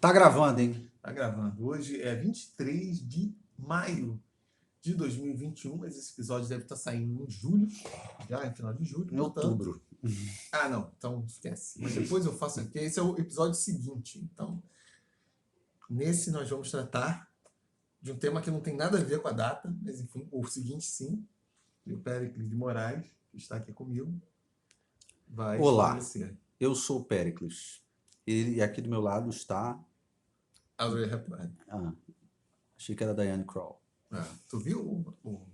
Tá gravando, hein? Tá gravando. Hoje é 23 de maio de 2021, mas esse episódio deve estar saindo em julho, já em final de julho. Em outubro. Ah, não, então esquece. Mas depois eu faço aqui. Esse é o episódio seguinte. Então, nesse nós vamos tratar de um tema que não tem nada a ver com a data, mas enfim, o seguinte sim. E o Péricles de Moraes, que está aqui comigo, vai Olá, esclarecer. eu sou o Péricles. E aqui do meu lado está... Audrey Hepburn. Achei que era Diane Kroll. Tu viu o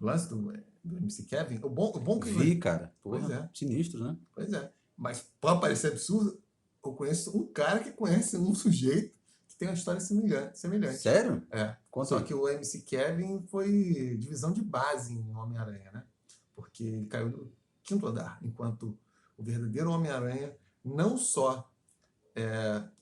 lance do MC Kevin? O bom que... Vi, cara. Porra, Pois é. Sinistro, né? Pois é. Mas pode parecer absurdo, eu conheço um cara que conhece um sujeito que tem uma história semelhante. Sério? É. Conta Só aí. que o MC Kevin foi divisão de base em Homem-Aranha, né? Porque ele caiu do 5º andar, enquanto o verdadeiro Homem-Aranha não só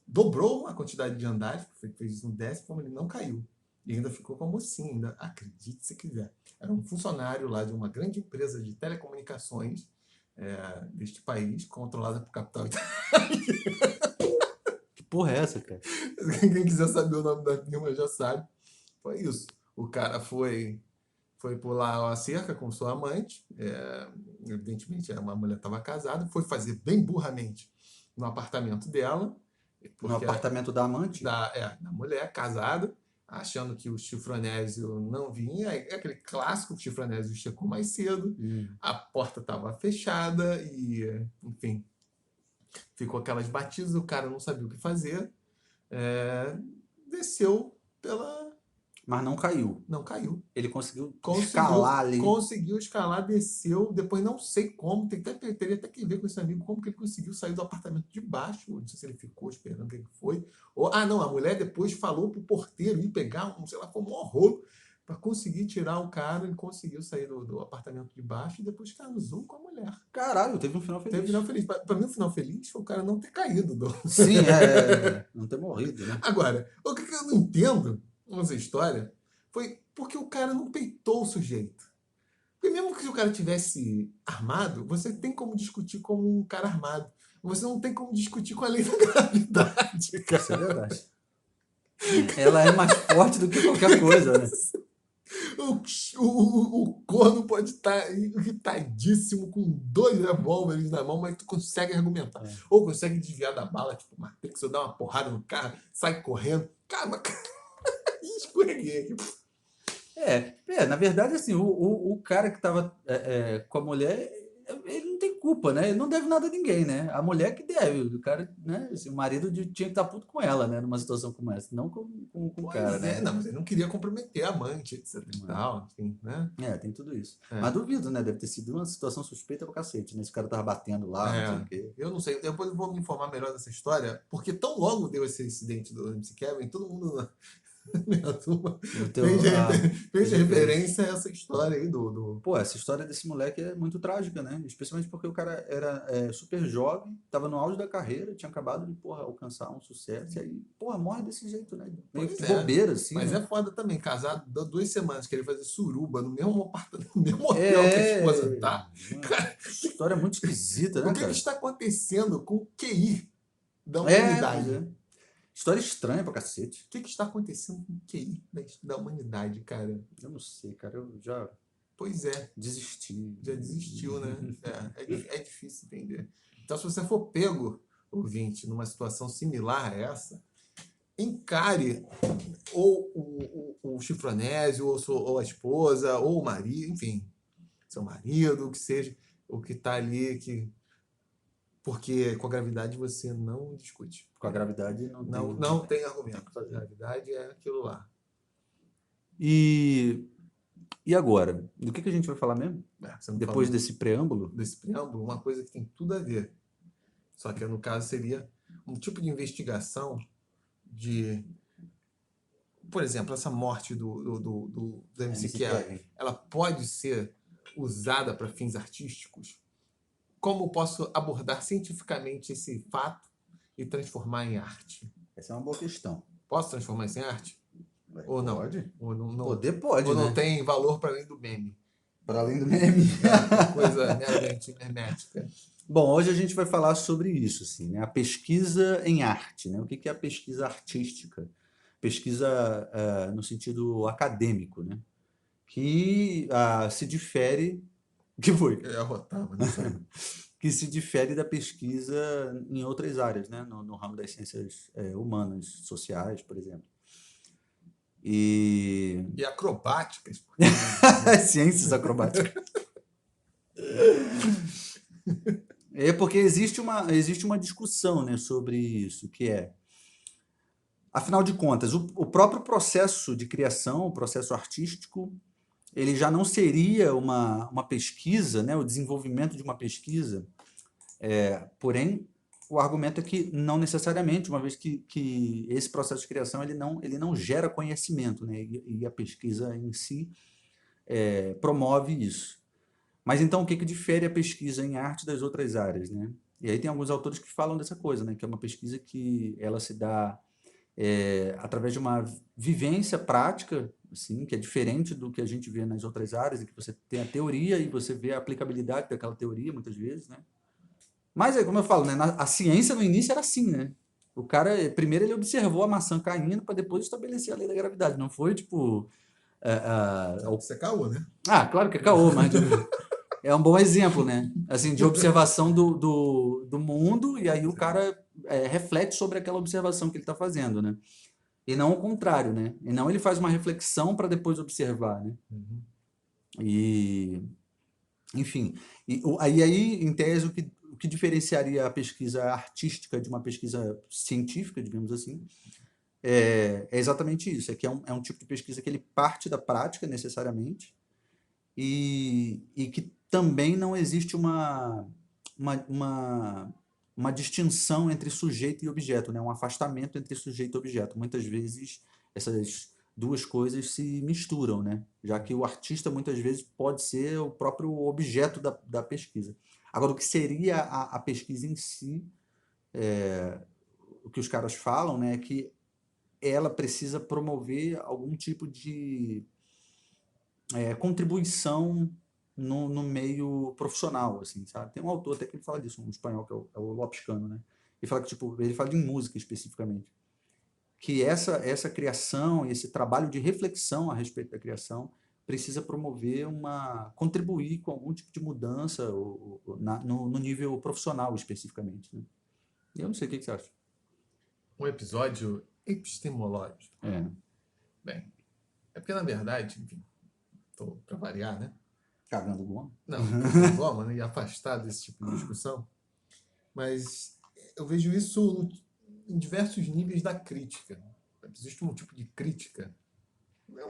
dobrou a quantidade de andares, porque fez isso no 10º, como ele não caiu. E ainda ficou com a mocinha, ainda, acredite se quiser. Era um funcionário lá de uma grande empresa de telecomunicações deste país, controlada por capital italiano. Que porra é essa, cara? Quem quiser saber o nome da firma já sabe. Foi isso. O cara foi pular a cerca com sua amante. Evidentemente, uma mulher estava casada. Foi fazer bem burramente no apartamento dela. No apartamento da amante? Da mulher casada, achando que o Chifronésio não vinha. É aquele clássico, o Chifronésio chegou mais cedo, a porta estava fechada e, enfim, ficou aquelas batidas, o cara não sabia o que fazer, desceu pela... Mas não caiu. Não caiu. Ele conseguiu escalar ali. Conseguiu escalar, desceu, depois não sei como, teria até que ver com esse amigo, como que ele conseguiu sair do apartamento de baixo, não sei se ele ficou esperando o que foi. Não, a mulher depois falou pro porteiro ir pegar, sei lá, foi um rolo para conseguir tirar o cara, ele conseguiu sair do apartamento de baixo e depois casou com a mulher. Caralho, teve um final feliz. Teve um final feliz. Para mim, o final feliz foi o cara não ter caído. Sim, não ter morrido, né? Agora, o que eu não entendo nessa história foi porque o cara não peitou o sujeito. Porque mesmo que o cara tivesse armado, você tem como discutir como um cara armado. Você não tem como discutir com a lei da gravidade, cara. Isso é verdade. Ela é mais forte do que qualquer coisa, né? O corno pode estar irritadíssimo com 2 revólveres na mão, mas tu consegue argumentar. Ou consegue desviar da bala, tipo Matrix, ou dar uma porrada no cara, sai correndo. Cara, escorreguei aqui. Na verdade, assim, o cara que tava com a mulher, ele não tem culpa, né? Ele não deve nada a ninguém, né? A mulher que deve. O cara, né? Assim, o marido tinha que estar puto com ela, né? Numa situação como essa, não com o cara, né? Não, mas ele não queria comprometer a amante, etc e tal, enfim, né? Tem tudo isso. Mas duvido, né? Deve ter sido uma situação suspeita pra cacete, né? Esse cara tava batendo lá, não sei o quê. Eu não sei, depois eu vou me informar melhor dessa história, porque tão logo deu esse incidente do MC Kevin, todo mundo... Minha turma fez referência a essa história aí do... Pô, essa história desse moleque é muito trágica, né? Especialmente porque o cara era super jovem, tava no auge da carreira, tinha acabado de, alcançar um sucesso, e aí, morre desse jeito, né? Meio que bobeira, assim. Mas né? é foda também, casado, 2 semanas, querer fazer suruba no mesmo apartamento, no mesmo hotel que a esposa tá. Cara, história muito esquisita, né, o que está acontecendo com o QI da humanidade? História estranha pra cacete. O que está acontecendo com o QI da humanidade, cara? Eu não sei, cara. Eu já... Pois é. Desisti. Já desistiu, né? É difícil entender. Então, se você for pego, ouvinte, numa situação similar a essa, encare ou o chifronésio, ou a esposa, ou o marido, enfim, seu marido, o que seja, o que está ali, porque com a gravidade você não discute. Com a gravidade não tem argumento. A gravidade é aquilo lá. E agora? Do que a gente vai falar mesmo? Depois desse preâmbulo? Desse preâmbulo, uma coisa que tem tudo a ver. Só que no caso seria um tipo de investigação de... Por exemplo, essa morte do MC Kevin, ela pode ser usada para fins artísticos? Como eu posso abordar cientificamente esse fato e transformar em arte? Essa é uma boa questão. Posso transformar isso em arte? Ou não? Pode. Ou não, Poder pode, ou né? não tem valor para além do meme? Para além do meme. Coisa meramente hermética. Bom, hoje a gente vai falar sobre isso, assim, né? A pesquisa em arte, né? O que que é a pesquisa artística? Pesquisa no sentido acadêmico, né? Que se difere, que foi? Eu ia arrotar, mas não saiu. Que se difere da pesquisa em outras áreas, né? No ramo das ciências humanas, sociais, por exemplo. E E acrobáticas, por que não dizer? ciências acrobáticas. É porque existe uma discussão, né, sobre isso, que é, afinal de contas, o próprio processo de criação, o processo artístico, ele já não seria uma pesquisa, né, o desenvolvimento de uma pesquisa, porém, o argumento é que não necessariamente, uma vez que esse processo de criação ele não gera conhecimento, né, e a pesquisa em si promove isso. Mas então o que que difere a pesquisa em arte das outras áreas, né? E aí tem alguns autores que falam dessa coisa, né? Que é uma pesquisa que ela se dá através de uma vivência prática, assim, que é diferente do que a gente vê nas outras áreas, em que você tem a teoria e você vê a aplicabilidade daquela teoria, muitas vezes, né? Mas é como eu falo, né? A ciência no início era assim, né? O cara, primeiro ele observou a maçã caindo para depois estabelecer a lei da gravidade. Não foi tipo. Isso é caô, né? Claro que é caô, mas é um bom exemplo, né? Assim, de observação do mundo, e aí o Sim. cara reflete sobre aquela observação que ele está fazendo, né? E não o contrário, né? E não ele faz uma reflexão para depois observar, né? Uhum. E, enfim, aí, em tese, o que diferenciaria a pesquisa artística de uma pesquisa científica, digamos assim, é exatamente isso, é que é um tipo de pesquisa que ele parte da prática, necessariamente, e que também não existe uma, uma, uma distinção entre sujeito e objeto, né? Um afastamento entre sujeito e objeto. Muitas vezes essas duas coisas se misturam, né? Já que o artista muitas vezes pode ser o próprio objeto da pesquisa. Agora, o que seria a pesquisa em si, o que os caras falam, né, é que ela precisa promover algum tipo de contribuição no meio profissional, assim, sabe? Tem um autor até que ele fala disso, um espanhol, que é o Lopes Cano, né? Ele fala que, tipo, ele fala de música especificamente, que essa criação, esse trabalho de reflexão a respeito da criação precisa promover contribuir com algum tipo de mudança no nível profissional especificamente, né? Eu não sei o que você acha. Um episódio epistemológico. É, Bem, é porque, na verdade, enfim, estou para variar, né? cagando goma. Não, cagando goma, né? E afastado desse tipo de discussão. Mas eu vejo isso em diversos níveis da crítica. Existe um tipo de crítica,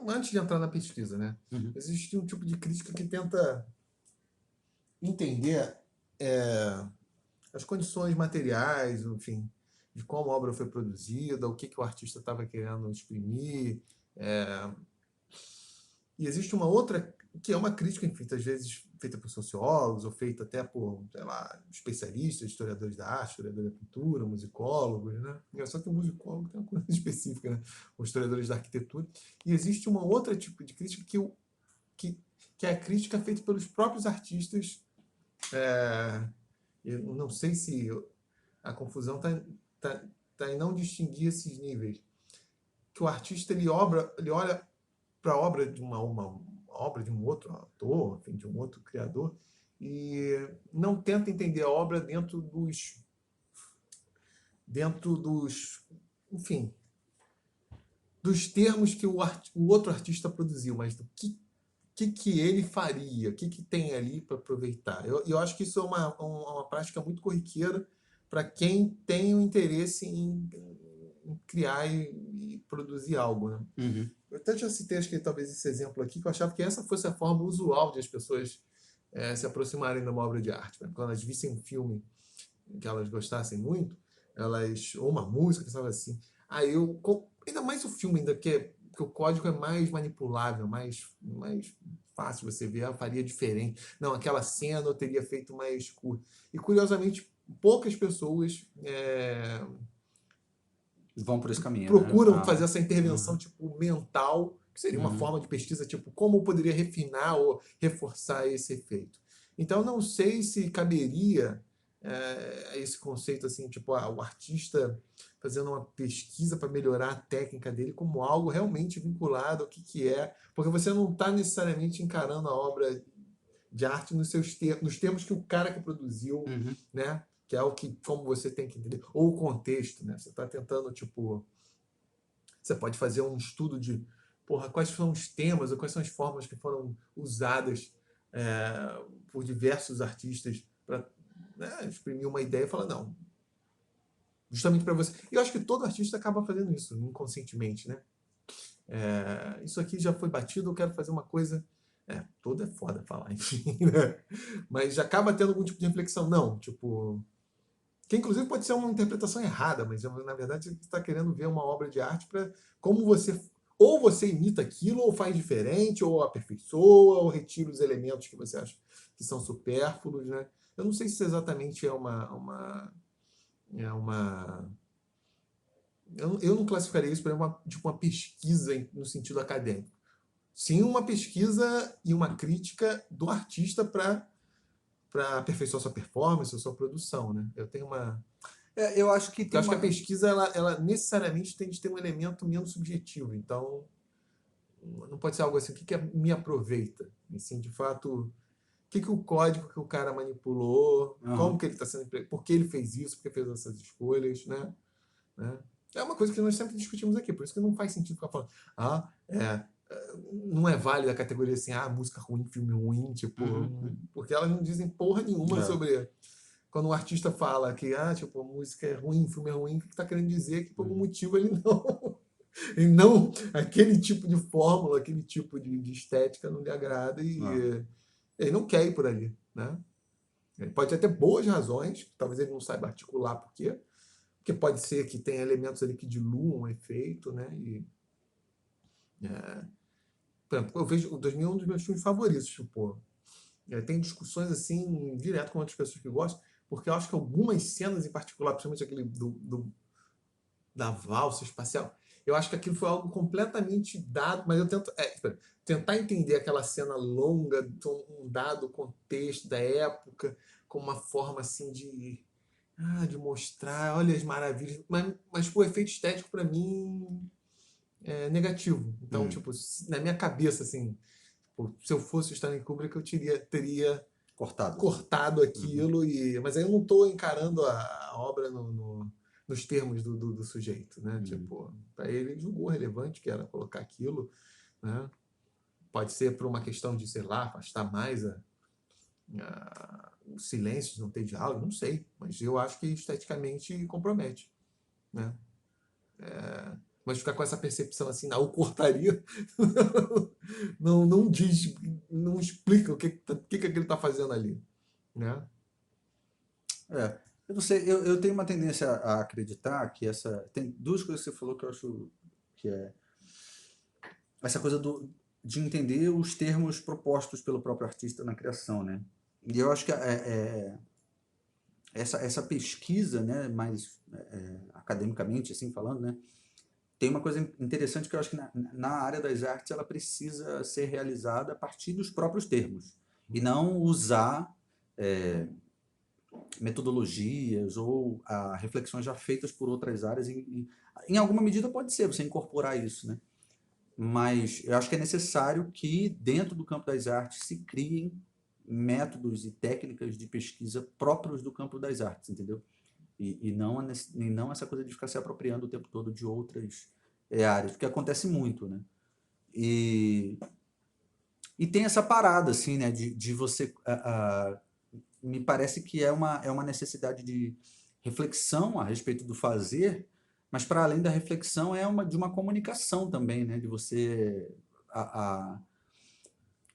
antes de entrar na pesquisa, né? Uhum. Existe um tipo de crítica que tenta entender as condições materiais, enfim, de como a obra foi produzida, o que, que o artista estava querendo exprimir. E existe uma outra, que é uma crítica, enfim, às vezes feita por sociólogos, ou feita até por, sei lá, especialistas, historiadores da arte, historiadores da pintura, musicólogos, né? Só que o musicólogo tem uma coisa específica, né? Os historiadores da arquitetura. E existe uma outra tipo de crítica que, que é a crítica feita pelos próprios artistas. Eu não sei se a confusão está em não distinguir esses níveis. Que o artista ele olha para a obra de uma obra de um outro autor, enfim, de um outro criador, e não tenta entender a obra enfim, dos termos que o outro artista produziu, mas do que ele faria, o que tem ali para aproveitar. Eu acho que isso é uma prática muito corriqueira para quem tem o interesse em criar e produzir algo, né? Uhum. Eu até já citei, acho que talvez esse exemplo aqui, que eu achava que essa fosse a forma usual de as pessoas se aproximarem de uma obra de arte. Né? Quando elas vissem um filme que elas gostassem muito, ou uma música, sabe assim. Aí ainda mais o filme, ainda que o código é mais manipulável, mais fácil você ver, faria diferente. Não, aquela cena eu teria feito mais curta. E curiosamente, poucas pessoas Vão por esse caminho, né? procuram fazer essa intervenção Uhum. tipo mental, que seria uma Uhum. forma de pesquisa, tipo, como eu poderia refinar ou reforçar esse efeito. Então, não sei se caberia esse conceito assim, tipo, o artista fazendo uma pesquisa para melhorar a técnica dele como algo realmente vinculado ao que é, porque você não está necessariamente encarando a obra de arte nos termos que o cara que produziu, Uhum. né? Que é o que, como você tem que entender, ou o contexto, né? Você está tentando, tipo, você pode fazer um estudo de, porra, quais são os temas ou quais são as formas que foram usadas por diversos artistas para, né, exprimir uma ideia e falar, não, justamente para você. E eu acho que todo artista acaba fazendo isso inconscientemente, né? Isso aqui já foi batido, eu quero fazer uma coisa. Todo é foda falar, enfim, né? Mas acaba tendo algum tipo de reflexão. Não, tipo. Que inclusive pode ser uma interpretação errada, mas na verdade você está querendo ver uma obra de arte para como você. Ou você imita aquilo, ou faz diferente, ou aperfeiçoa, ou retira os elementos que você acha que são supérfluos, né? Eu não sei se exatamente é uma eu não classificaria isso para tipo uma pesquisa no sentido acadêmico. Sim, uma pesquisa e uma crítica do artista para aperfeiçoar sua performance, sua produção, né? Eu tenho uma. Eu acho que Eu tem acho que a uma. pesquisa ela necessariamente tem de ter um elemento menos subjetivo. Então, não pode ser algo assim, o que me aproveita? Assim, de fato, o que o código que o cara manipulou, como Aham. que ele está sendo, por que ele fez isso, por que fez essas escolhas, né? É uma coisa que nós sempre discutimos aqui, por isso que não faz sentido ficar falando, não é válida a categoria assim, música ruim, filme ruim, tipo, Uhum. porque elas não dizem porra nenhuma É. sobre quando um artista fala que tipo, a música é ruim, o filme é ruim, o que está querendo dizer que por algum Uhum. motivo ele não, e não aquele tipo de fórmula, aquele tipo de estética não lhe agrada É. e ele não quer ir por ali, né? Ele pode até ter boas razões, talvez ele não saiba articular por quê, porque pode ser que tenha elementos ali que diluam o efeito, né? É, por exemplo, eu vejo o 2001 é um dos meus filmes favoritos, tipo, tem discussões assim, direto com outras pessoas que gostam, porque eu acho que algumas cenas em particular, principalmente aquele da valsa espacial, eu acho que aquilo foi algo completamente dado, mas eu tento tentar entender aquela cena longa, um dado contexto da época, com uma forma assim de mostrar, olha as maravilhas, mas o efeito estético para mim é negativo. Então, Uhum. tipo, na minha cabeça, assim, se eu fosse o Stanley Kubrick, eu teria Cortado. cortado Uhum. aquilo, mas aí eu não estou encarando a obra nos termos do sujeito, né? Uhum. Tipo, para ele julgou relevante que era colocar aquilo, né? Pode ser por uma questão de, sei lá, afastar mais o silêncio, de não ter diálogo, não sei, mas eu acho que esteticamente compromete, né? Mas ficar com essa percepção assim, eu cortaria, não diz, não explica o que ele está fazendo ali, né? Eu não sei, eu tenho uma tendência a acreditar que essa. Tem duas coisas que você falou que eu acho que é essa coisa de entender os termos propostos pelo próprio artista na criação, né? E eu acho que essa pesquisa, né, mais academicamente, assim falando, né, tem uma coisa interessante que eu acho que na área das artes ela precisa ser realizada a partir dos próprios termos e não usar é, metodologias ou reflexões já feitas por outras áreas. Em alguma medida pode ser você incorporar isso, né? Mas eu acho que é necessário que dentro do campo das artes se criem métodos e técnicas de pesquisa próprios do campo das artes, entendeu? E não essa coisa de ficar se apropriando o tempo todo de outras áreas, porque acontece muito, né? E, e tem essa parada, assim, né, de você me parece que é uma necessidade de reflexão a respeito do fazer, mas para além da reflexão de uma comunicação também, né? De você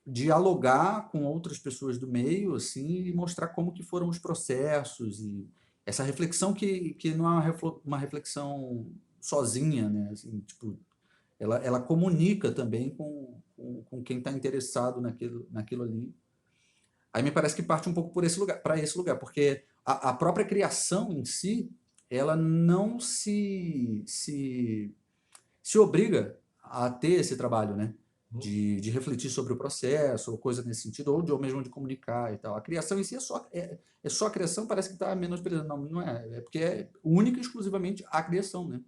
dialogar com outras pessoas do meio, assim, e mostrar como que foram os processos e essa reflexão que não é uma reflexão sozinha, né? Assim, tipo, ela comunica também com quem está interessado naquilo ali. Aí me parece que parte um pouco por esse lugar, para esse lugar, porque a própria criação em si, ela não se obriga a ter esse trabalho, né? de refletir sobre o processo, ou coisa nesse sentido, ou mesmo de comunicar e tal. A criação em si é só a criação, parece que está menosprezando. Não, não é. É porque é única e exclusivamente a criação, né?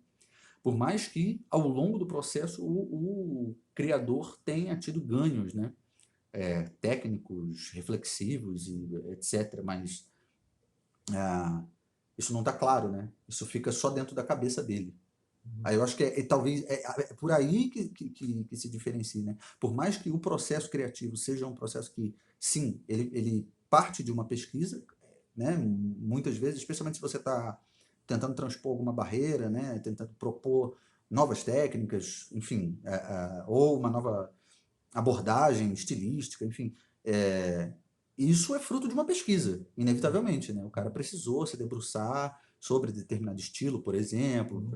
Por mais que, ao longo do processo, o criador tenha tido ganhos, né? Técnicos, reflexivos, e etc. Mas isso não está claro, né? Isso fica só dentro da cabeça dele. Aí eu acho que talvez é por aí que se diferencia, né? Por mais que o processo criativo seja um processo que, sim, ele parte de uma pesquisa, né? Muitas vezes, especialmente se você está tentando transpor alguma barreira, né? Tentando propor novas técnicas, enfim, ou uma nova abordagem estilística, enfim. Isso é fruto de uma pesquisa, inevitavelmente, né? O cara precisou se debruçar sobre determinado estilo, por exemplo,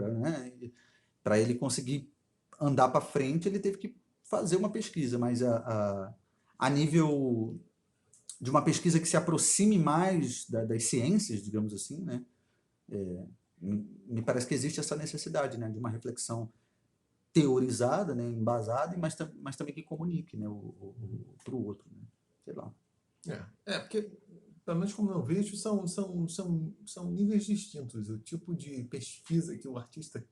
para ele conseguir andar para frente, ele teve que fazer uma pesquisa, mas a nível de uma pesquisa que se aproxime mais das ciências, digamos assim, né? Me parece que existe essa necessidade, né? De uma reflexão teorizada, né? Embasada, mas também que comunique, né? Para o outro, né? Sei lá. Porque, pelo menos como eu vejo, são níveis distintos. O tipo de pesquisa que o artista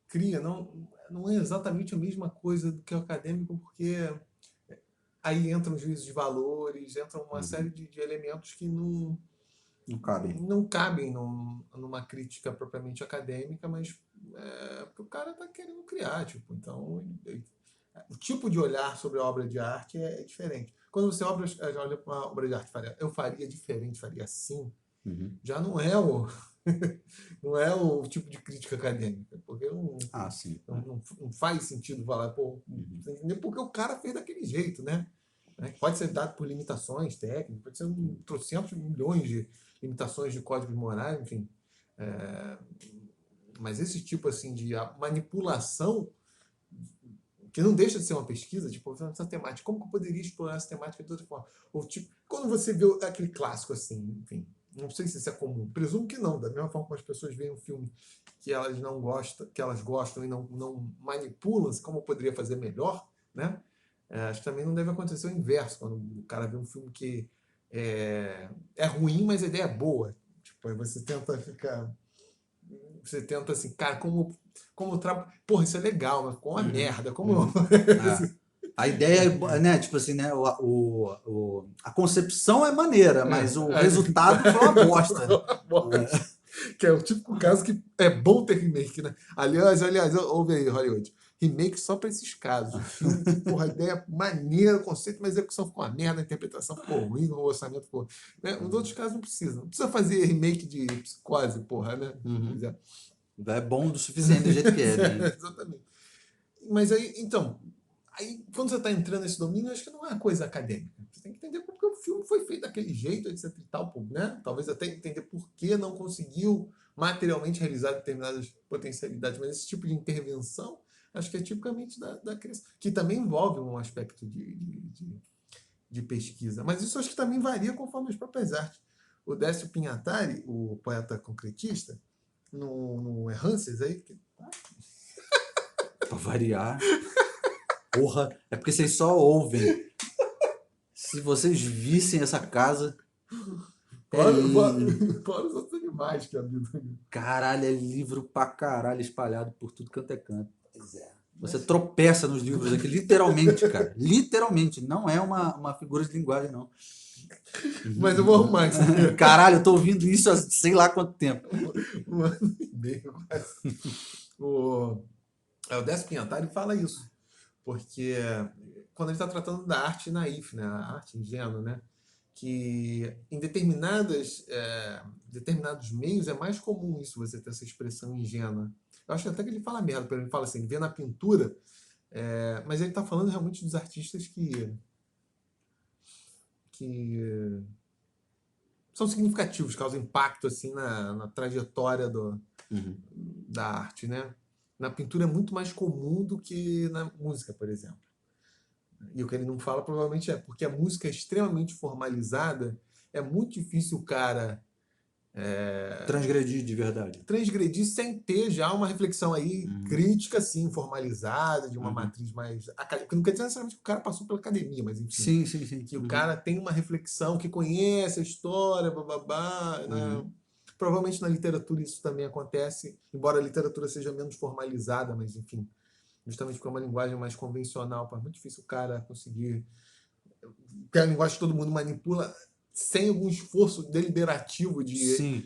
cria não é exatamente a mesma coisa do que o acadêmico, porque aí entram os juízos de valores, entram uma série de elementos que não cabem numa crítica propriamente acadêmica, mas porque o cara está querendo criar. Tipo, então, o tipo de olhar sobre a obra de arte é diferente. Quando você olha para uma obra de arte, eu faria diferente, faria assim, já não é não é o tipo de crítica acadêmica, porque não faz sentido falar, pô, nem porque o cara fez daquele jeito, né? Pode ser dado por limitações técnicas, pode ser trocentos milhões de limitações de códigos morais, enfim. Mas esse tipo assim de manipulação, que não deixa de ser uma pesquisa, tipo, essa temática, como que eu poderia explorar essa temática de outra forma? Ou tipo, quando você vê aquele clássico assim, enfim, não sei se isso é comum, presumo que não, da mesma forma que as pessoas veem um filme que elas não gostam, que elas gostam e não manipulam, como poderia fazer melhor, né? Acho que também não deve acontecer o inverso, quando o cara vê um filme que é ruim, mas a ideia é boa. Tipo, aí você tenta assim, cara, porra, isso é legal, mas ficou uma merda. A ideia é, né, tipo assim, né, a concepção é maneira, mas o resultado foi uma bosta. Que é o típico caso que é bom ter remake, né? Aliás, ouve aí, Hollywood. Remake só para esses casos. O filme, porra, a ideia é maneira, o conceito, mas a execução ficou uma merda, a interpretação ficou ruim, o orçamento ficou. Né? Nos outros casos não precisa. Não precisa fazer remake de Psicose, porra, né? É bom do suficiente do jeito que é, né? Exatamente. Mas aí, então, quando você está entrando nesse domínio, acho que não é coisa acadêmica. Você tem que entender porque o filme foi feito daquele jeito, etc e tal, né? Talvez até entender por que não conseguiu materialmente realizar determinadas potencialidades, mas esse tipo de intervenção, acho que é tipicamente da criação, que também envolve um aspecto de pesquisa. Mas isso acho que também varia conforme as próprias artes. O Décio Pinhatari, o poeta concretista, no Errances aí, Pra variar. Porra, é porque vocês só ouvem. Se vocês vissem essa casa. Fora os outros animais que habitam. Caralho, é livro pra caralho espalhado por tudo quanto é canto. Pois é. Você tropeça nos livros aqui, literalmente, cara. Literalmente. Não é uma figura de linguagem, não. Mas eu vou arrumar isso aqui. Caralho, eu tô ouvindo isso há sei lá quanto tempo. Um ano e meio, quase. O Décio Pinhatari fala isso. Porque quando ele está tratando da arte naif, né? A arte ingênua, né? Que em determinados meios é mais comum isso, você ter essa expressão ingênua. Eu acho até que ele fala merda, ele fala assim, vê na pintura, mas ele está falando realmente dos artistas que são significativos, causam impacto assim na trajetória da arte, né? Na pintura é muito mais comum do que na música, por exemplo. E o que ele não fala provavelmente é porque a música é extremamente formalizada, é muito difícil o cara Transgredir de verdade. Transgredir sem ter já uma reflexão aí crítica, assim, formalizada, de uma matriz mais acadêmica. Não quer dizer necessariamente que o cara passou pela academia, mas enfim, Sim, sim, sim. que o cara tem uma reflexão, que conhece a história, bababá, né? Provavelmente na literatura isso também acontece, embora a literatura seja menos formalizada, mas enfim, justamente porque é uma linguagem mais convencional, é muito difícil o cara conseguir, porque é a linguagem que todo mundo manipula sem algum esforço deliberativo de Sim.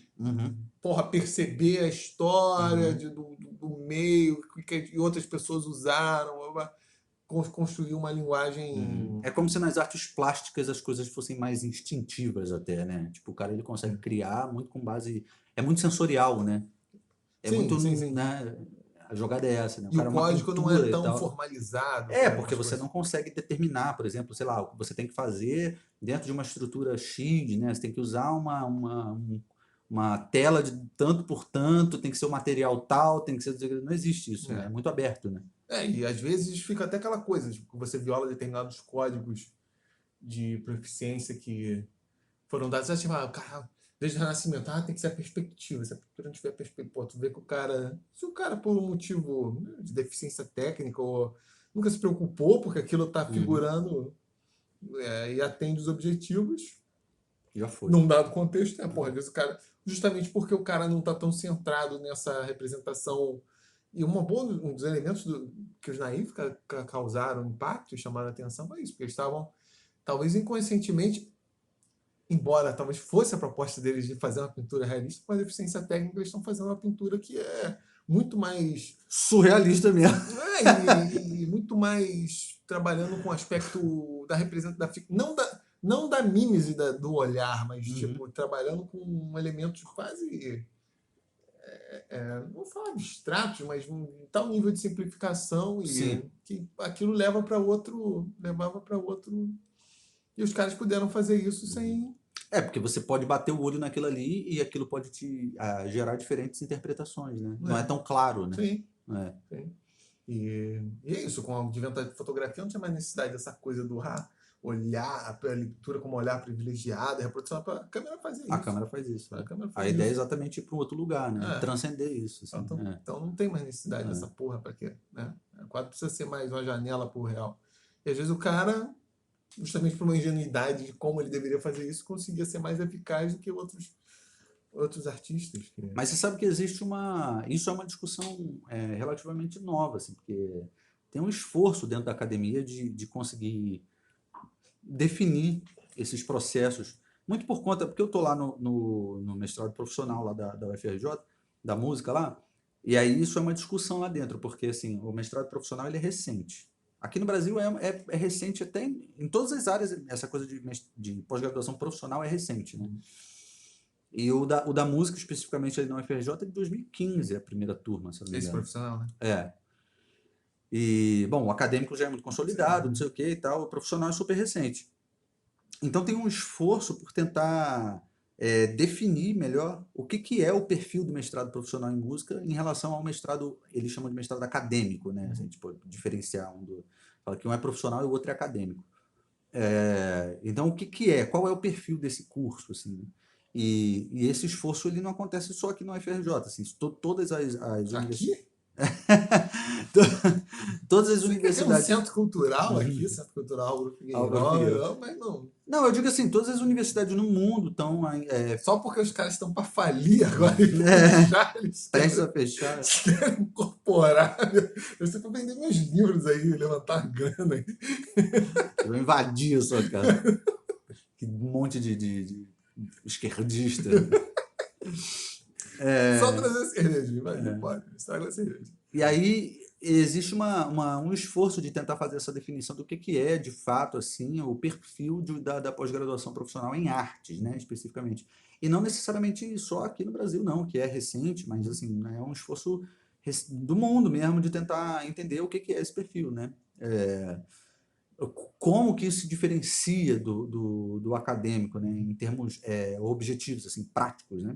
porra, perceber a história do meio que outras pessoas usaram, construir uma linguagem. É como se nas artes plásticas as coisas fossem mais instintivas até, né? Tipo, o cara ele consegue criar muito com base... É muito sensorial, né? É Sim, muito, sim, sim. né? A jogada é essa, né? O E o cara é uma código não é pintura e tão tal. formalizado É, como porque umas você coisas. não consegue determinar, por exemplo, sei lá, o que você tem que fazer dentro de uma estrutura X, né? Você tem que usar uma tela de tanto por tanto, tem que ser um material tal, tem que ser... Não existe isso, né? É É. muito aberto, né? E às vezes fica até aquela coisa, tipo, que você viola determinados códigos de proficiência que foram dados. Tipo, o cara, desde o Renascimento, tem que ser a perspectiva. Se a pintura não tiver perspectiva, pô, tu vê que o cara, se o cara por um motivo, né, de deficiência técnica ou nunca se preocupou porque aquilo está figurando e atende os objetivos, Já foi. num dado contexto, né? Porra, às vezes o cara, justamente porque o cara não está tão centrado nessa representação. E um dos elementos que os naivos causaram impacto e chamaram a atenção foi isso, porque eles estavam, talvez inconscientemente, embora talvez fosse a proposta deles de fazer uma pintura realista, com a deficiência técnica, eles estão fazendo uma pintura que é muito mais. Surrealista mesmo. E muito mais trabalhando com o aspecto da representação, não da mímese do olhar, mas tipo, trabalhando com elementos quase. Não vou falar abstratos, mas um tal nível de simplificação e Sim. que aquilo levava para outro. E os caras puderam fazer isso sem. É, porque você pode bater o olho naquilo ali e aquilo pode te gerar diferentes interpretações, né? Não é Né? tão claro, né? Sim, É. sim. E é isso, com o advento da fotografia não tinha mais necessidade dessa coisa do olhar, a leitura como olhar privilegiado, a reprodução, a câmera fazia A isso. câmera faz isso. A Né? câmera A faz ideia é isso. exatamente ir para um outro lugar, né? É. Transcender isso. Assim. Então não tem mais necessidade dessa porra para quê? Né? O quadro precisa ser mais uma janela pro real. E às vezes o cara, justamente por uma ingenuidade de como ele deveria fazer isso, conseguia ser mais eficaz do que outros artistas. Mas você sabe que existe uma... Isso é uma discussão relativamente nova, assim, porque tem um esforço dentro da academia de conseguir definir esses processos. Muito por conta... Porque eu estou lá no mestrado profissional lá da UFRJ, da música lá, e aí isso é uma discussão lá dentro, porque assim, o mestrado profissional ele é recente. Aqui no Brasil é recente até em todas as áreas, essa coisa de pós-graduação profissional é recente, né? E o da música, especificamente ali na UFRJ, é de 2015, a primeira turma, se eu não me Esse engano. profissional, né? É. E, bom, o acadêmico já é muito consolidado, não sei o que e tal, o profissional é super recente. Então tem um esforço por tentar definir melhor o que é o perfil do mestrado profissional em música em relação ao mestrado, eles chamam de mestrado acadêmico, né? Assim, tipo, diferenciar um do... Fala que um é profissional e o outro é acadêmico. Então, o que é? Qual é o perfil desse curso? Assim? E esse esforço ele não acontece só aqui no UFRJ. Assim, todas as universidades... Aqui? Todas as Você quer ter um universidades... centro cultural aqui, Centro Cultural Grupo Álvaro Figueiredo. Figueiredo, mas não. Não, eu digo assim, todas as universidades no mundo estão Só porque os caras estão para falir agora e fechar, eles prestes a fechar. querem incorporar. Eu sei para vender meus livros aí, levantar grana aí. Eu vou invadir a sua casa. Que monte de esquerdista. Só trazer cerveja, mas não pode, estraga a cerveja. E aí existe um esforço de tentar fazer essa definição do que é, de fato, assim, o perfil da pós-graduação profissional em artes, né, especificamente. E não necessariamente só aqui no Brasil, não, que é recente, mas assim, né, é um esforço do mundo mesmo de tentar entender o que é esse perfil, né? Como que isso se diferencia do acadêmico, né, em termos objetivos, assim, práticos, né?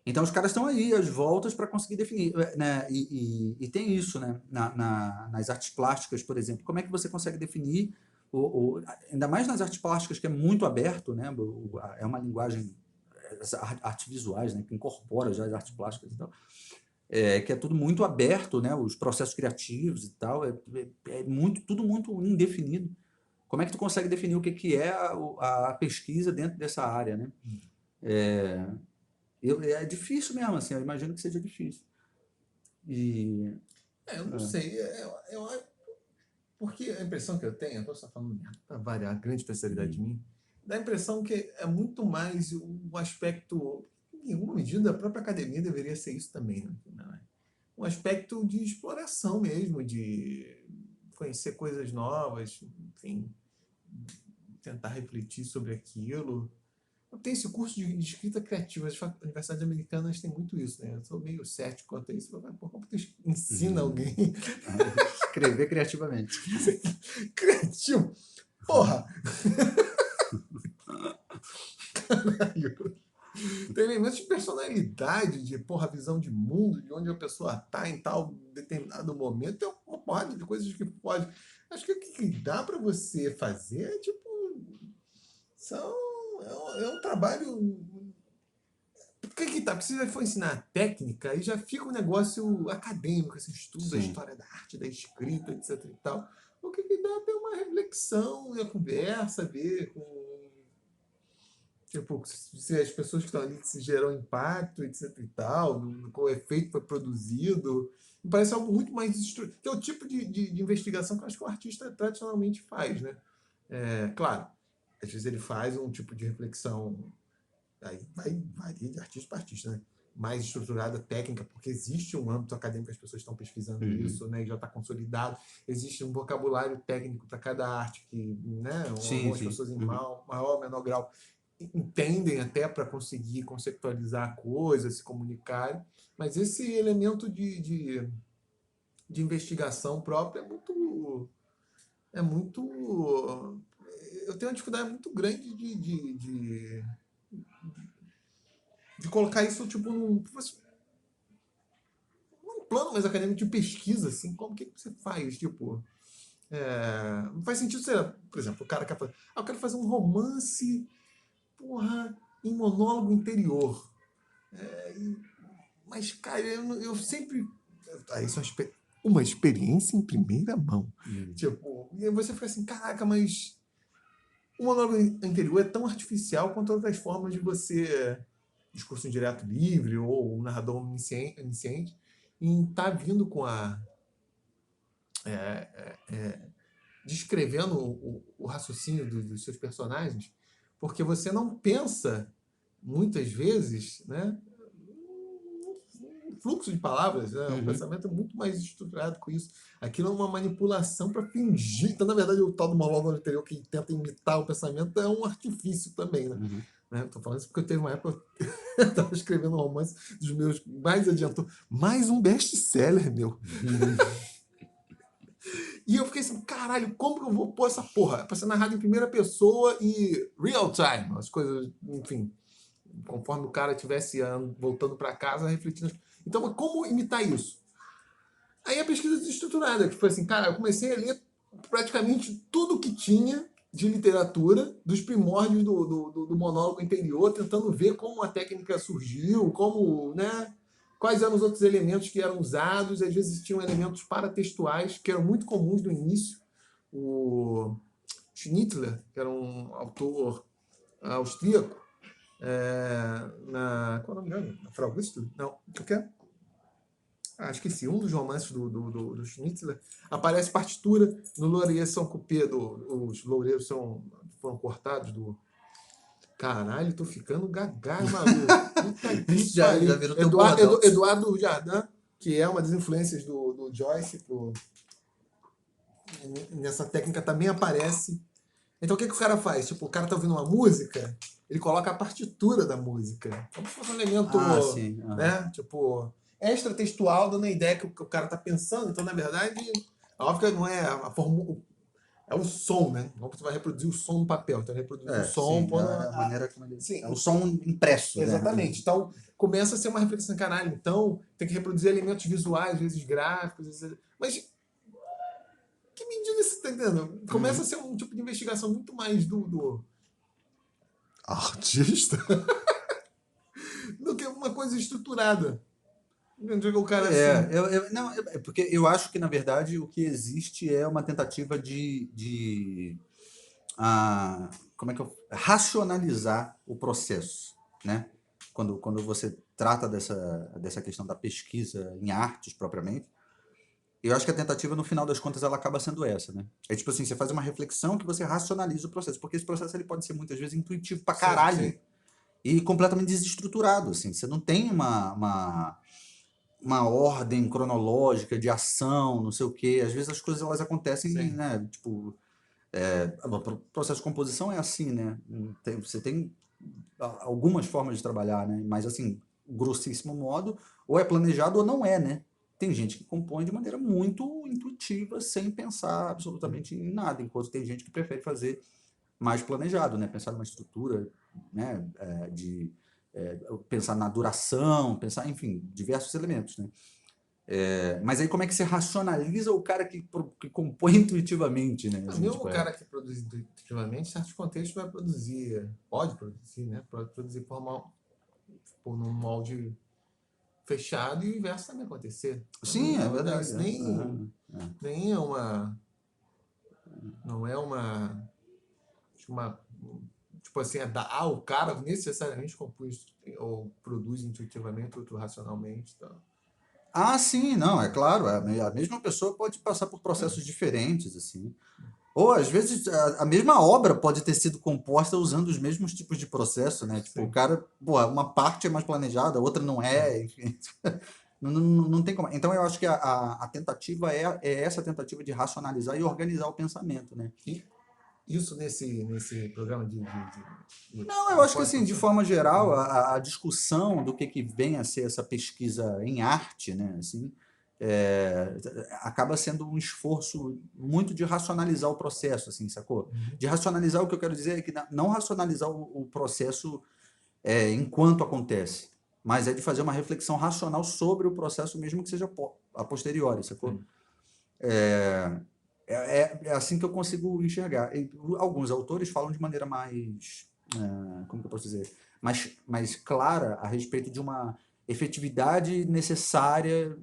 Então os caras estão aí, às voltas, para conseguir definir, né? E tem isso, né? Nas artes plásticas, por exemplo. Como é que você consegue definir Ainda mais nas artes plásticas, que é muito aberto, né? É uma linguagem, as artes visuais, né? Que incorpora já as artes plásticas e tal. Que é tudo muito aberto, né? Os processos criativos e tal, tudo muito indefinido. Como é que tu consegue definir o que é a pesquisa dentro dessa área, né? É difícil mesmo, assim, eu imagino que seja difícil. Eu não sei. Porque a impressão que eu tenho, eu posso estar falando para variar, a grande especialidade de mim, dá a impressão que é muito mais o aspecto, em alguma medida, a própria academia deveria ser isso também, né? Um aspecto de exploração mesmo, de conhecer coisas novas, enfim, tentar refletir sobre aquilo. Eu tenho esse curso de escrita criativa, as universidades americanas têm muito isso, né? Eu sou meio cético quanto a isso. Como que tu ensina alguém escrever criativamente? Criativo? Porra! Caralho! Tem elementos de personalidade, de visão de mundo, de onde a pessoa está em tal determinado momento. Tem uma porrada de coisas que pode. Acho que o que dá para você fazer é é um trabalho. Porque que tá? Porque se for ensinar técnica, aí já fica um negócio acadêmico, esse estudo da história da arte, da escrita, etc e tal. O que dá é ter uma reflexão e a conversa, ver com se as pessoas que estão ali se geram impacto, etc e tal, qual o efeito foi produzido. Me parece algo muito mais que é o tipo de investigação que eu acho que o artista tradicionalmente faz, né? Claro, às vezes ele faz um tipo de reflexão, aí varia de artista para artista, né? Mais estruturada, técnica, porque existe um âmbito acadêmico que as pessoas estão pesquisando isso, né? E já está consolidado. Existe um vocabulário técnico para cada arte que, né? Algumas pessoas em maior ou menor grau entendem até para conseguir conceptualizar a coisa, se comunicarem, mas esse elemento de investigação própria é muito eu tenho uma dificuldade muito grande de colocar isso num plano mais acadêmico de pesquisa, assim, como que você faz, não faz sentido ser, por exemplo, o cara quer fazer, eu quero fazer um romance, em monólogo interior. Mas, cara, eu sempre. Isso é uma experiência em primeira mão. E aí você fica assim, caraca, mas o monólogo interior é tão artificial quanto outras formas de você. Discurso indireto livre ou um narrador iniciante em estar vindo com a. Descrevendo o raciocínio dos seus personagens, porque você não pensa, muitas vezes, né? Fluxo de palavras, né? O pensamento é muito mais estruturado com isso. Aquilo é uma manipulação para fingir. Então, na verdade, o tal do monólogo anterior que tenta imitar o pensamento é um artifício também, né? Estou falando isso porque eu teve uma época eu estava escrevendo um romance dos meus mais adiantou. Mais um best-seller, meu. E eu fiquei assim, caralho, como que eu vou pôr essa porra? Para ser narrado em primeira pessoa e real time. As coisas, enfim, conforme o cara estivesse voltando para casa, refletindo. Então, como imitar isso? Aí a pesquisa desestruturada, que foi assim, cara, eu comecei a ler praticamente tudo que tinha de literatura, dos primórdios do monólogo interior, tentando ver como a técnica surgiu, como, né, quais eram os outros elementos que eram usados. Às vezes tinham elementos paratextuais que eram muito comuns no início. O Schnitzler, que era um autor austríaco, qual é o nome dele? Frau Augusto? Não, o que é? Esqueci, um dos romances do Schnitzler, aparece partitura no Laurier Saint-Coupé, os loureiros foram cortados do... Caralho, tô ficando gaga, maluco. Puta que já virou teu bordão. Eduardo Jardin, que é uma das influências do Joyce, nessa técnica também aparece. Então o que o cara faz? O cara tá ouvindo uma música, ele coloca a partitura da música. Como se fosse um elemento, né? Extratextual, dando a ideia que o cara tá pensando. Então, na verdade, óbvio que não é a fórmula, é o som, né? Como você vai reproduzir o som no papel. Então, reproduzir o som. A maneira como ele... Sim. É o som impresso. Exatamente. Né? Então, começa a ser uma reflexão, caralho. Então, tem que reproduzir elementos visuais, às vezes gráficos, às vezes... Mas que medida você está entendendo? Começa a ser um tipo de investigação muito mais do artista do que uma coisa estruturada. O cara assim. Não, porque eu acho que, na verdade, o que existe é uma tentativa como é que racionalizar o processo, né? Quando você trata dessa questão da pesquisa em artes propriamente, eu acho que a tentativa, no final das contas, ela acaba sendo essa, né? É tipo assim, você faz uma reflexão que você racionaliza o processo, porque esse processo ele pode ser muitas vezes intuitivo pra caralho Sim. e completamente desestruturado, assim. Você não tem uma ordem cronológica de ação, não sei o quê. Às vezes as coisas elas acontecem, Sim. né? Tipo, o processo de composição é assim, né? Você tem algumas formas de trabalhar, né? Mas assim, grossíssimo modo, ou é planejado ou não é, né? Tem gente que compõe de maneira muito intuitiva, sem pensar absolutamente em nada, enquanto tem gente que prefere fazer mais planejado, né? Pensar numa estrutura, né? Pensar na duração, pensar, enfim, diversos elementos, né? Mas aí como é que você racionaliza o cara que compõe intuitivamente, né? Assim, Mesmo tipo, o cara que produz intuitivamente, em certos contextos vai produzir, pode produzir, né? Pode produzir por num molde fechado e o inverso também acontecer. sim, é Não é verdade. isso nem é uma. Não é uma tipo assim, o cara necessariamente compôs ou produz intuitivamente, outro racionalmente. Tá? Sim, não, é claro. A mesma pessoa pode passar por processos diferentes, assim. Ou, às vezes, a mesma obra pode ter sido composta usando os mesmos tipos de processo, né? Tipo, o Sim. cara, pô, uma parte é mais planejada, a outra não é, enfim. Não tem como. Então, eu acho que a tentativa é essa tentativa de racionalizar e organizar o pensamento, né? E isso nesse programa Não, eu de acho que assim, de pós-produção? forma geral, a discussão do que vem a ser essa pesquisa em arte, né, assim, é, acaba sendo um esforço muito de racionalizar o processo, assim, sacou? Uhum. De racionalizar, o que eu quero dizer é que não racionalizar o processo enquanto acontece, mas é de fazer uma reflexão racional sobre o processo mesmo que seja a posteriori, sacou? Sim. É assim que eu consigo enxergar. E alguns autores falam de maneira mais, como que eu posso dizer, mais clara a respeito de uma efetividade necessária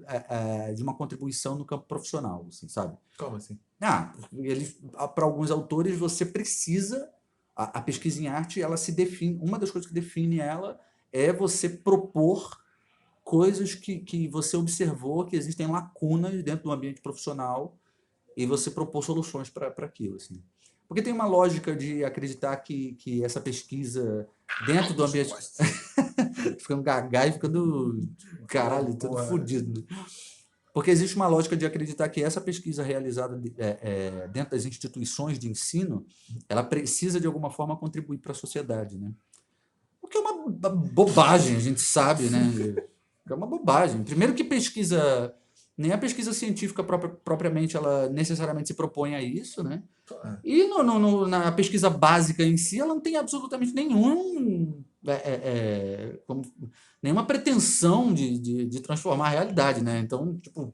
de uma contribuição no campo profissional, assim, sabe? Como assim? Para alguns autores você precisa a pesquisa em arte, ela se define, uma das coisas que define ela é você propor coisas que você observou que existem lacunas dentro do ambiente profissional e você propor soluções para aquilo, assim. Porque tem uma lógica de acreditar que essa pesquisa dentro do ambiente ficando gaga e ficando caralho, todo fodido. Porque existe uma lógica de acreditar que essa pesquisa realizada dentro das instituições de ensino, ela precisa de alguma forma contribuir para a sociedade, né? O que é uma bobagem, a gente sabe, né? É uma bobagem. Primeiro que pesquisa, nem a pesquisa científica propriamente, ela necessariamente se propõe a isso, né? E na pesquisa básica em si, ela não tem absolutamente nenhuma pretensão de transformar a realidade, né? Então, tipo,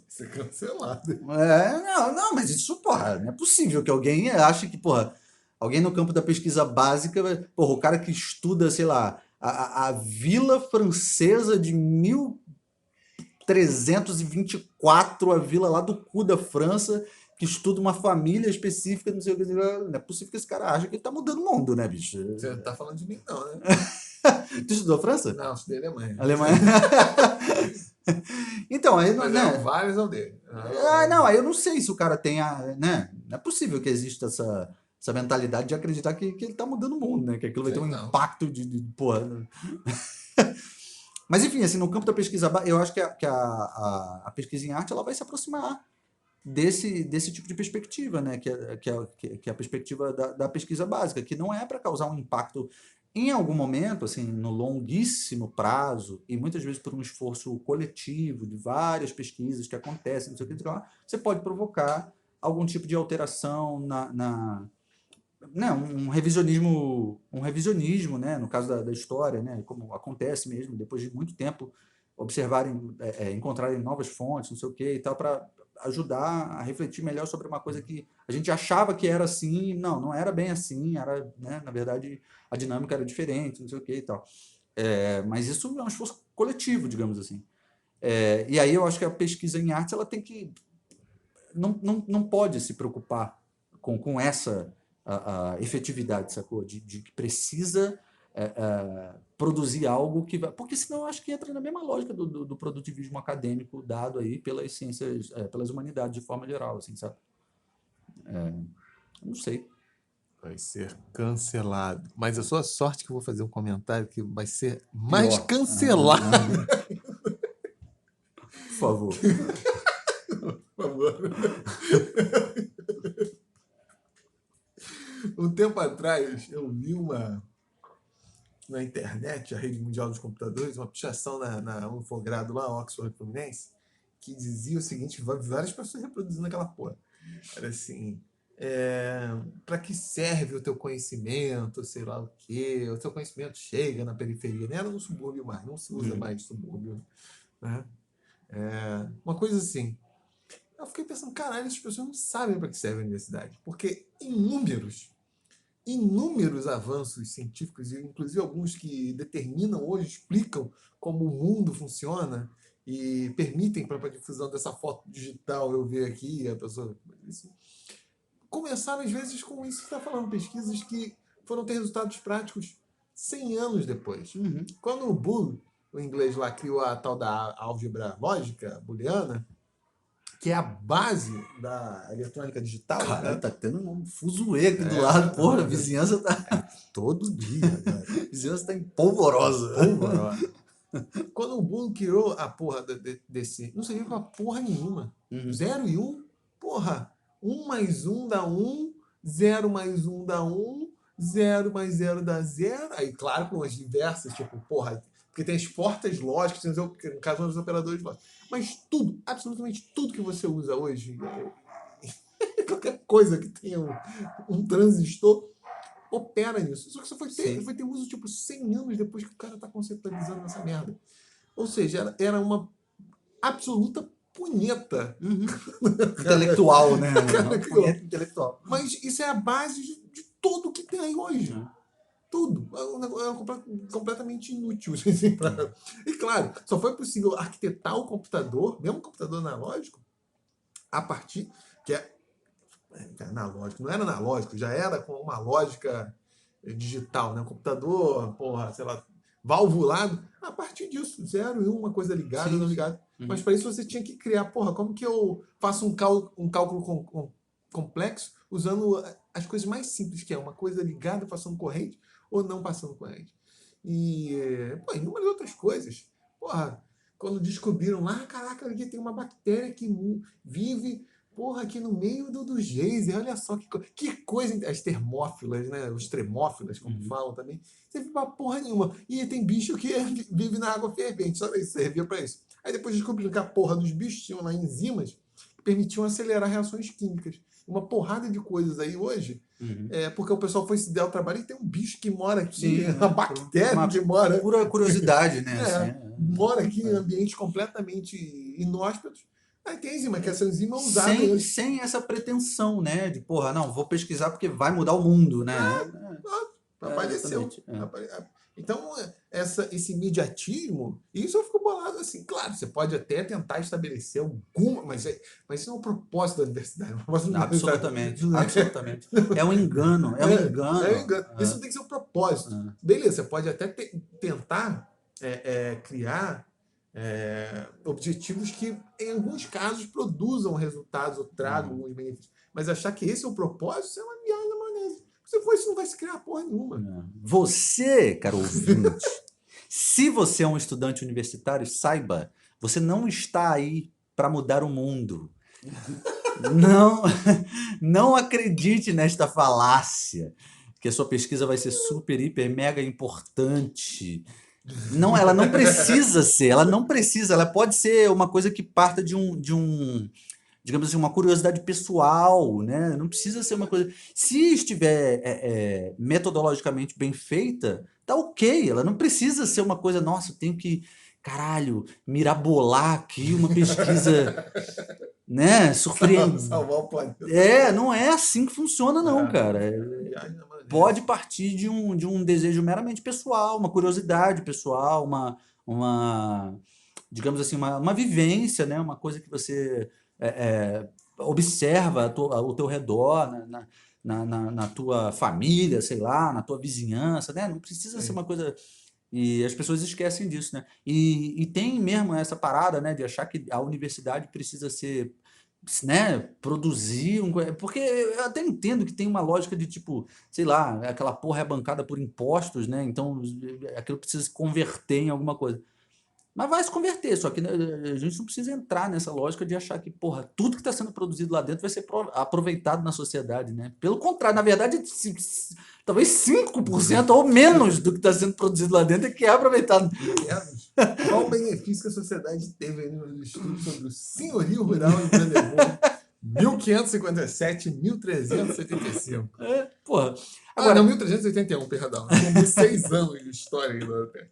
Ser cancelado. não, mas isso, porra, não é possível que alguém ache que, porra, alguém no campo da pesquisa básica, porra, o cara que estuda, sei lá, a Vila Francesa de 1324, a vila lá do cu da França, que estuda uma família específica, não sei o que, não é possível que esse cara ache que ele tá mudando o mundo, né, bicho? Você não tá falando de mim, não, né? Tu estudou França? Não, estudei Alemanha. Alemanha? Então, aí, Mas eram né? vários ao dele. Não, aí eu não sei se o cara tem né? Não é possível que exista essa mentalidade de acreditar que ele tá mudando o mundo, né? Que aquilo vai ter Sei um não. impacto porra. Mas enfim, assim, no campo da pesquisa, eu acho que a pesquisa em arte ela vai se aproximar desse tipo de perspectiva, né? Que é a perspectiva da pesquisa básica, que não é para causar um impacto em algum momento, assim, no longuíssimo prazo, e muitas vezes por um esforço coletivo de várias pesquisas que acontecem, não sei o que, você pode provocar algum tipo de alteração né, um revisionismo, né, no caso da história, né, como acontece mesmo, depois de muito tempo observarem, encontrarem novas fontes, não sei o que e tal, para ajudar a refletir melhor sobre uma coisa que a gente achava que era assim, não era bem assim, era, né, na verdade, a dinâmica era diferente, não sei o que e tal. Mas isso é um esforço coletivo, digamos assim. E aí eu acho que a pesquisa em arte ela tem que não pode se preocupar com essa a efetividade, sacou? De que precisa produzir algo que vai. Porque senão eu acho que entra na mesma lógica do produtivismo acadêmico dado aí pelas ciências, pelas humanidades de forma geral, assim, sabe? Não sei. Vai ser cancelado. Mas a sua sorte que eu vou fazer um comentário que vai ser mais Pior. cancelado. Por favor. Por favor. Um tempo atrás, eu vi na internet, a Rede Mundial dos Computadores, uma pichação na Infogrado lá, Oxford Fluminense, que dizia o seguinte, várias pessoas reproduzindo aquela porra. Era assim, para que serve o teu conhecimento, sei lá o quê, o teu conhecimento chega na periferia, nem era no subúrbio mais, não se usa mais subúrbio, né? Uma coisa assim. Eu fiquei pensando, caralho, essas pessoas não sabem para que serve a universidade, porque inúmeros avanços científicos, e inclusive alguns que determinam hoje, explicam como o mundo funciona e permitem para a difusão dessa foto digital eu ver aqui, a pessoa... Isso. Começaram, às vezes, com isso que você está falando, pesquisas que foram ter resultados práticos 100 anos depois. Uhum. Quando o Boole, o inglês lá, criou a tal da álgebra lógica booleana, que é a base da eletrônica digital. Cara, né? tá tendo um fuzuê aqui do lado, porra, a vizinhança tá... Todo dia, cara. A vizinhança tá empolvorosa. Quando o Boole criou a porra desse... Não servia pra porra nenhuma. 0 e 1, porra. 1 mais 1 dá 1, 0 mais 1 dá 1, 0 mais 0 dá 0. Aí, claro, com as diversas, tipo, porra... Porque tem as portas lógicas, no caso dos operadores lógicos. Mas tudo, absolutamente tudo que você usa hoje, qualquer coisa que tenha um transistor, opera nisso. Só que isso foi ter uso tipo 100 anos depois que o cara está conceptualizando essa merda. Ou seja, era uma absoluta punheta. Intelectual, né? Punheta intelectual. Mas isso é a base de tudo que tem aí hoje. Tudo. É completamente inútil. Assim, E claro, só foi possível arquitetar o computador, mesmo o computador analógico, a partir que é analógico. Não era analógico, já era com uma lógica digital, né? O computador, porra, sei lá, valvulado, a partir disso, 0 e 1, uma coisa ligada, não ligada. Mas para isso você tinha que criar, porra, como que eu faço um cálculo complexo usando as coisas mais simples, que é uma coisa ligada passando corrente ou não passando corrente. E, inúmeras outras coisas. Porra, quando descobriram lá, caraca, aqui tem uma bactéria que vive, porra, aqui no meio do geyser, olha só que coisa. As termófilas, né? Os tremófilas, como falam também. Você vive pra porra nenhuma. E tem bicho que vive na água fervente, só isso, servia para isso. Aí depois descobriram que a porra dos bichos tinham lá enzimas que permitiam acelerar reações químicas. Uma porrada de coisas aí hoje, porque o pessoal foi se der o trabalho e tem um bicho que mora aqui, uma bactéria que mora... Pura curiosidade, né? Mora aqui em ambientes completamente inóspitos. Aí tem enzima, que essa enzima é usada... Sem essa pretensão, né? De, porra, não, vou pesquisar porque vai mudar o mundo, né? Apareceu. Então, esse imediatismo, isso eu fico bolado assim. Claro, você pode até tentar estabelecer alguma, mas isso não é o propósito da universidade. Absolutamente. É um engano. É um engano. Isso tem que ser o propósito. Beleza, você pode até tentar criar objetivos que, em alguns casos, produzam resultados ou tragam alguns benefícios. Mas achar que esse é o propósito, isso é uma viagem da maionese. Se for isso, não vai se criar porra nenhuma. Você, caro ouvinte, se você é um estudante universitário, saiba, você não está aí para mudar o mundo. Não acredite nesta falácia, que a sua pesquisa vai ser super, hiper, mega importante. Não, ela não precisa ser, ela pode ser uma coisa que parta de um digamos assim, uma curiosidade pessoal, né? Não precisa ser uma coisa... Se estiver metodologicamente bem feita, tá ok. Ela não precisa ser uma coisa, nossa, eu tenho que caralho, mirabolar aqui uma pesquisa, né, surpreendente. Salvar o planeta. Não é assim que funciona não, cara. Viagem na maionese. Pode partir de um desejo meramente pessoal, uma curiosidade pessoal, uma digamos assim, uma vivência, né? Uma coisa que você observa ao teu redor, na tua família, sei lá, na tua vizinhança, né? Não precisa ser Sim. uma coisa. E as pessoas esquecem disso, né? E tem mesmo essa parada, né, de achar que a universidade precisa ser, né, produzir porque eu até entendo que tem uma lógica de tipo, sei lá, aquela porra é bancada por impostos, né? Então aquilo precisa se converter em alguma coisa. Mas vai se converter, só que né, a gente não precisa entrar nessa lógica de achar que, porra, tudo que está sendo produzido lá dentro vai ser aproveitado na sociedade, né? Pelo contrário, na verdade, talvez 5% ou menos do que está sendo produzido lá dentro é que é aproveitado. Menos. Qual o benefício que a sociedade teve aí no estudo sobre o senhorio rural em Brandeburgo, 1557, 1375? Porra. Ah, não, Agora, 1381, perdão. São 6 anos de história aí da Terra.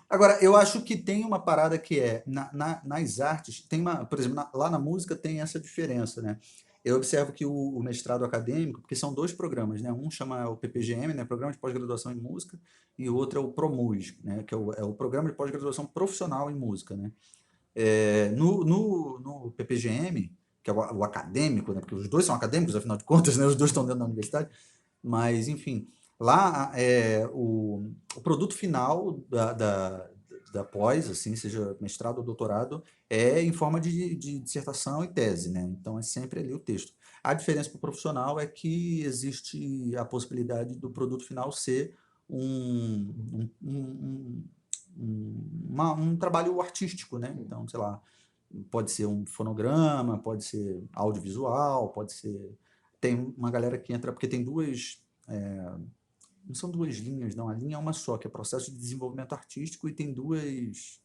Agora, eu acho que tem uma parada que é, nas artes, tem uma, por exemplo, lá na música tem essa diferença, né? Eu observo que o mestrado acadêmico, porque são dois programas, né? Um chama o PPGM, né? Programa de Pós-Graduação em Música, e o outro é o ProMus, né? Que é o Programa de Pós-Graduação Profissional em Música, né? No PPGM, que é o acadêmico, né? Porque os dois são acadêmicos, afinal de contas, né? Os dois estão dentro da universidade, mas, enfim, lá o produto final da pós, assim, seja mestrado ou doutorado, é em forma de dissertação e tese, né? Então é sempre ali o texto. A diferença para o profissional é que existe a possibilidade do produto final ser um trabalho artístico, né? Então, sei lá, pode ser um fonograma, pode ser audiovisual, pode ser. Tem uma galera que entra, porque tem duas. Não são duas linhas, não. A linha é uma só, que é processo de desenvolvimento artístico, e tem duas.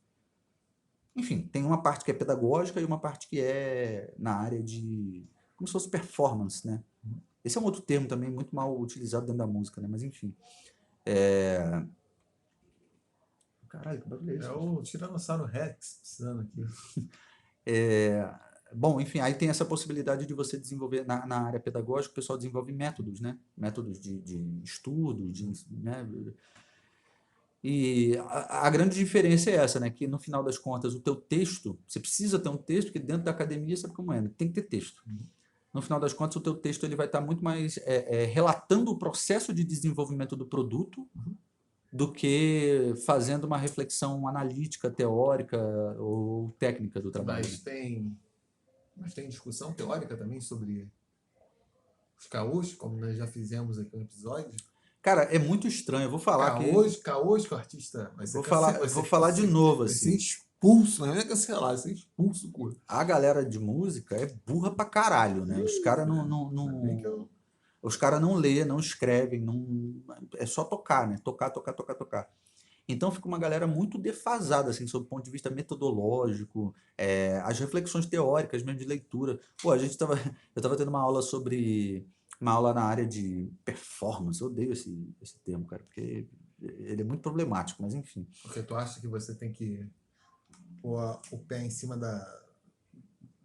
Enfim, tem uma parte que é pedagógica e uma parte que é na área de. Como se fosse performance, né? Esse é um outro termo também muito mal utilizado dentro da música, né? Mas enfim. Caralho, que barulho é esse? É o Tiranossauro Rex precisando aqui. Bom, enfim, aí tem essa possibilidade de você desenvolver na área pedagógica, o pessoal desenvolve métodos, né? Métodos de estudo, né? E a grande diferença é essa, né? Que no final das contas, o teu texto, você precisa ter um texto, porque dentro da academia, sabe como é, né? Tem que ter texto. No final das contas, o teu texto ele vai estar muito mais relatando o processo de desenvolvimento do produto do que fazendo uma reflexão analítica, teórica ou técnica do trabalho, né? Mas tem discussão teórica também sobre os caôs, como nós já fizemos aqui no episódio. Cara, é muito estranho. Eu vou falar que Caôs que o artista vai ser vou falar de novo vai ser assim. expulso, não é cancelar, vai ser expulso, curto. A galera de música é burra pra caralho, né? Os caras os caras não lê, não escrevem, não é só tocar, né? Tocar, tocar, tocar, tocar. Então fica uma galera muito defasada, assim, sob o ponto de vista metodológico, as reflexões teóricas mesmo de leitura. Pô, eu tava tendo uma aula na área de performance, eu odeio esse termo, cara, porque ele é muito problemático, mas enfim. Porque tu acha que você tem que pôr o pé em cima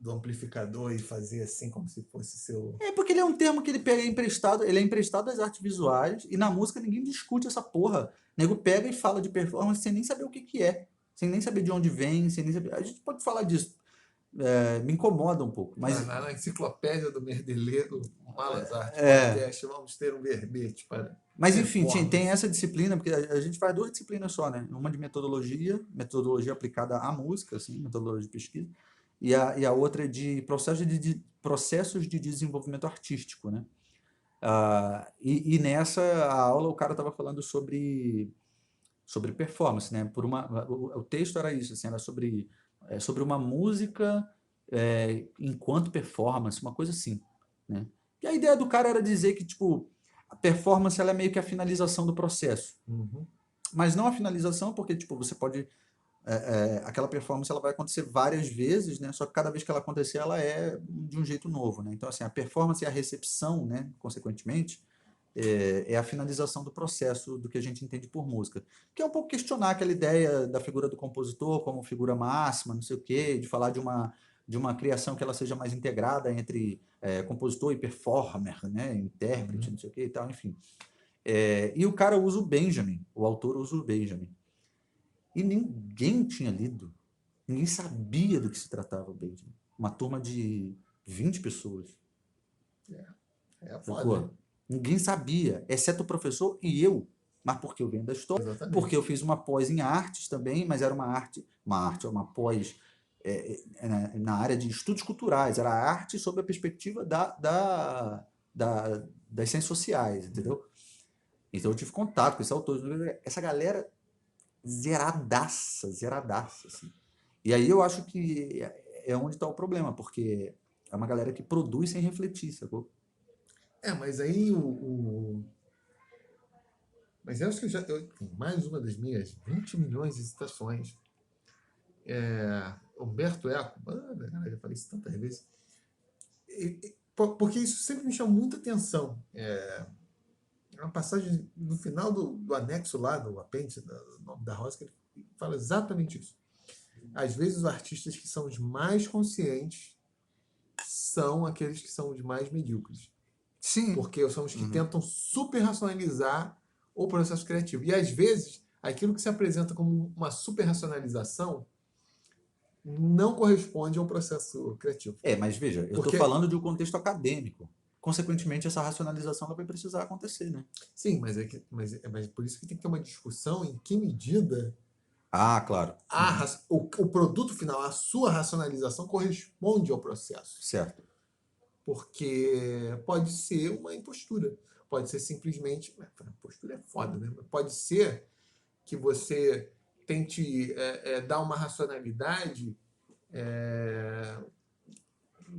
do amplificador e fazer assim como se fosse seu... É porque ele é um termo que ele é emprestado às artes visuais, e na música ninguém discute essa porra. O nego pega e fala de performance sem nem saber o que que é, sem nem saber de onde vem, sem nem saber. A gente pode falar disso. Me incomoda um pouco, mas Na enciclopédia do Merdeleiro Malas Artes é, Podcast, vamos ter um verbete para mas enfim, performance. tem essa disciplina, porque a gente faz duas disciplinas só, né? Uma de metodologia aplicada à música, assim, metodologia de pesquisa, e a outra é de processos de desenvolvimento artístico, né? E nessa aula o cara estava falando sobre performance, né? O texto era isso, assim, era sobre uma música enquanto performance, uma coisa assim, né? E a ideia do cara era dizer que, tipo, a performance ela é meio que a finalização do processo. Uhum. Mas não a finalização, porque, tipo, você pode... aquela performance ela vai acontecer várias vezes, né? Só que cada vez que ela acontecer, ela é de um jeito novo, né? Então, assim, a performance e a recepção, né? Consequentemente, é a finalização do processo do que a gente entende por música. Que é um pouco questionar aquela ideia da figura do compositor como figura máxima, não sei o quê, de falar de uma criação que ela seja mais integrada entre compositor e performer, né, intérprete, Uhum. não sei o quê e tal, enfim. E o cara usa o Benjamin, o autor usa o Benjamin. E ninguém tinha lido, ninguém sabia do que se tratava o Benjamin. Uma turma de 20 pessoas. É foda, hein? Sacou? Ninguém sabia, exceto o professor e eu. Mas porque eu venho da história, porque eu Exatamente. fiz uma pós em artes também, mas era uma pós na área de estudos culturais, era arte sob a perspectiva das ciências sociais, entendeu? Então eu tive contato com esse autor, essa galera zeradaça, zeradaça, assim. E aí eu acho que é onde está o problema, porque é uma galera que produz sem refletir, sacou? Mas aí Mas eu acho que mais uma das minhas 20 milhões de citações. Humberto Eco, já falei isso tantas vezes. Porque isso sempre me chama muita atenção. Uma passagem no final do anexo lá, do apêndice do Nome da Rosa, que ele fala exatamente isso. Às vezes os artistas que são os mais conscientes são aqueles que são os mais medíocres. Sim. Porque são os que tentam super racionalizar o processo criativo. E às vezes, aquilo que se apresenta como uma super racionalização não corresponde ao processo criativo. Mas veja, eu estou falando de um contexto acadêmico. Consequentemente, essa racionalização ela vai precisar acontecer, né? Sim, mas por isso que tem que ter uma discussão em que medida Claro. o produto final, a sua racionalização corresponde ao processo. Certo. Porque pode ser uma impostura. Pode ser simplesmente... Postura é foda, né? Pode ser que você tente dar uma racionalidade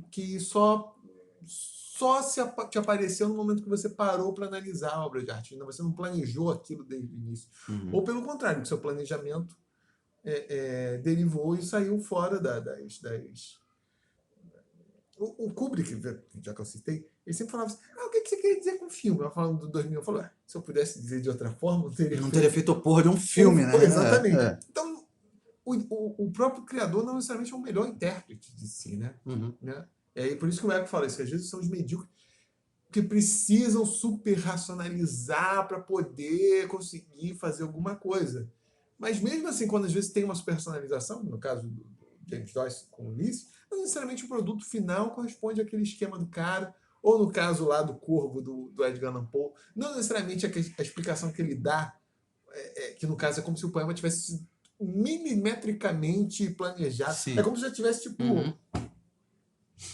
que só te apareceu no momento que você parou para analisar a obra de arte. Você não planejou aquilo desde o início. Ou pelo contrário, que seu planejamento derivou e saiu fora das... O Kubrick, já que eu citei, ele sempre falava assim, o que você queria dizer com o filme? Eu falando do 2000, eu falo, se eu pudesse dizer de outra forma, não teria feito a porra de um filme, né? Exatamente. Então, o próprio criador não necessariamente é o melhor intérprete de si, né? Né? Por isso que o Eco fala isso, que às vezes são os medíocres que precisam super racionalizar para poder conseguir fazer alguma coisa. Mas mesmo assim, quando às vezes tem uma super racionalização, no caso do James Joyce com o Ulisses, não necessariamente o produto final corresponde àquele esquema do cara, ou no caso lá do Corvo, do Edgar Allan Poe, não necessariamente a explicação que ele dá, que no caso é como se o poema tivesse milimetricamente planejado. Sim. É como se já tivesse, tipo...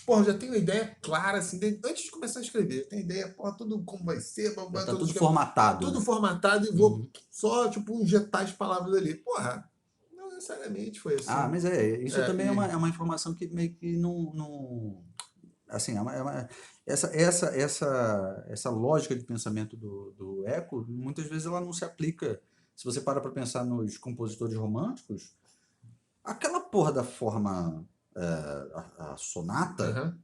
Porra, já tenho uma ideia clara, assim, antes de começar a escrever. Eu tenho ideia, porra, tudo como vai ser, Já tá tudo formatado. Tudo formatado e vou só, tipo, injetar as palavras ali. Porra, não necessariamente foi assim. Mas isso também é uma informação que meio que não assim, essa lógica de pensamento do Eco, muitas vezes ela não se aplica. Se você para pensar nos compositores românticos, aquela porra da forma a sonata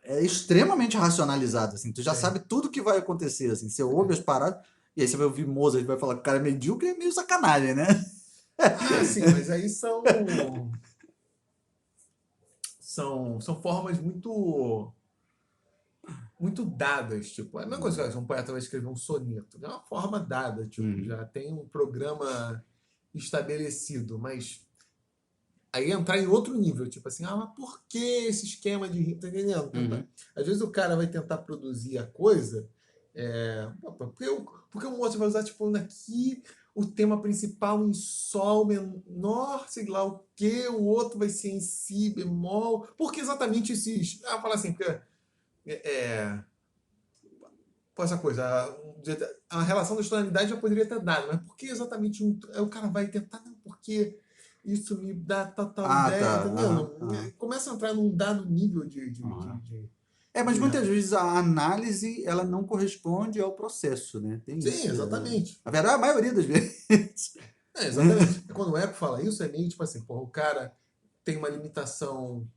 é extremamente racionalizada, assim, tu já sabe tudo que vai acontecer, assim, você ouve as paradas, e aí você vai ouvir Mozart e vai falar que o cara é medíocre, é meio sacanagem, né? Sim, mas aí são formas muito dadas, tipo, é a mesma coisa que um poeta vai escrever um soneto, é uma forma dada, tipo, já tem um programa estabelecido, mas aí entrar em outro nível, tipo assim, mas por que esse esquema de rima, tá entendendo? Às vezes o cara vai tentar produzir a coisa, porque o Mozart vai usar, tipo, aqui o tema principal em sol menor, sei lá o que, o outro vai ser em si bemol, porque exatamente esses, falar assim, porque essa coisa, a relação da tonalidade já poderia ter dado, mas por que exatamente o cara vai tentar, não, porque isso me dá tal ideia, entendeu? Começa a entrar num dado nível mas muitas vezes a análise ela não corresponde ao processo, né? Tem Sim, isso. exatamente. Na verdade, a maioria das vezes. Exatamente. Quando o Eco fala isso, é meio tipo assim, porra, o cara tem uma limitação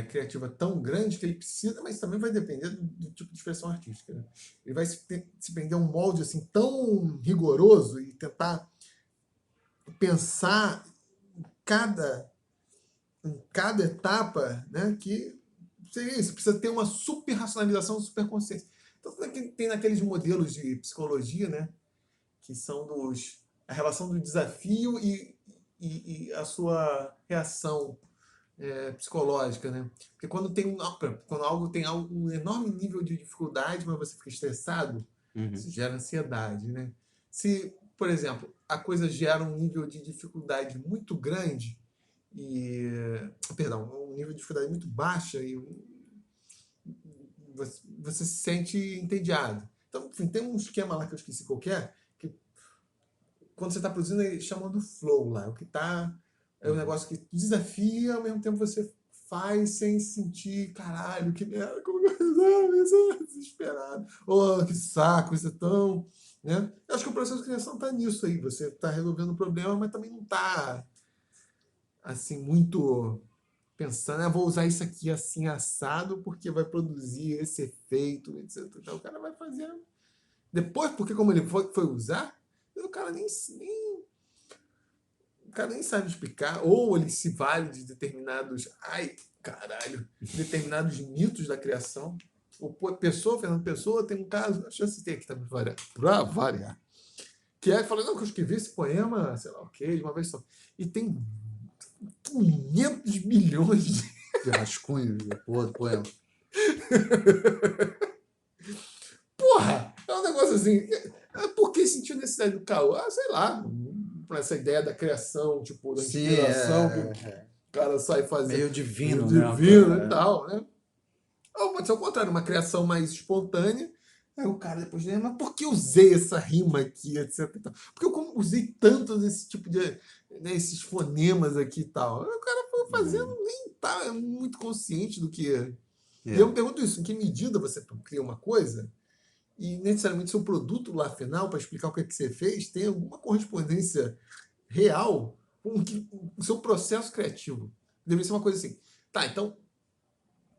criativa tão grande que ele precisa, mas também vai depender do tipo de expressão artística, né? Ele vai se prender a um molde assim tão rigoroso e tentar pensar cada, em cada etapa, né, que seria isso, precisa ter uma super racionalização, super consciência. Então tem naqueles modelos de psicologia, né, que são a relação do desafio e a sua reação psicológica, né? Porque quando algo tem um enorme nível de dificuldade, mas você fica estressado, Uhum. isso gera ansiedade, né? Se, por exemplo, a coisa gera um nível de dificuldade muito grande e, perdão, um nível de dificuldade muito baixa e você se sente entediado. Então, enfim, tem um esquema lá que eu esqueci qual que é, que quando você está produzindo, eles chamam do flow lá, o que está é um Uhum. negócio que desafia, ao mesmo tempo você faz sem sentir, caralho, que merda, como eu vou isso desesperado. Oh, que saco, isso é tão. Né? Eu acho que o processo de criação está nisso aí. Você está resolvendo o problema, mas também não está assim, muito pensando, vou usar isso aqui assim assado porque vai produzir esse efeito, etc. Então o cara vai fazer. Depois, porque como ele foi usar, o cara o cara nem sabe explicar, ou ele se vale de determinados, ai, caralho, determinados mitos da criação. O Fernando Pessoa, tem um caso, deixa eu citar aqui também, para variar, que é, falando, não, que eu escrevi esse poema, sei lá o quê, de uma vez só. E tem 500 milhões De rascunho, de porra do poema. Porra! É um negócio assim. Por que sentiu necessidade do caô? Sei lá, para essa ideia da criação, tipo, da Sim, inspiração que o cara sai fazendo, meio meio divino, né? divino e tal, né? Ou pode ser o contrário, uma criação mais espontânea. Aí o cara depois diz, mas por que eu usei essa rima aqui, etc. E tal? Porque eu usei tanto desse tipo de. Né, esses fonemas aqui e tal. O cara foi fazendo, nem tá muito consciente do que é. E eu me pergunto isso, em que medida você cria uma coisa e necessariamente seu produto lá final, para explicar o que, é que você fez, tem alguma correspondência real com o seu processo criativo. Deveria ser uma coisa assim. Tá, então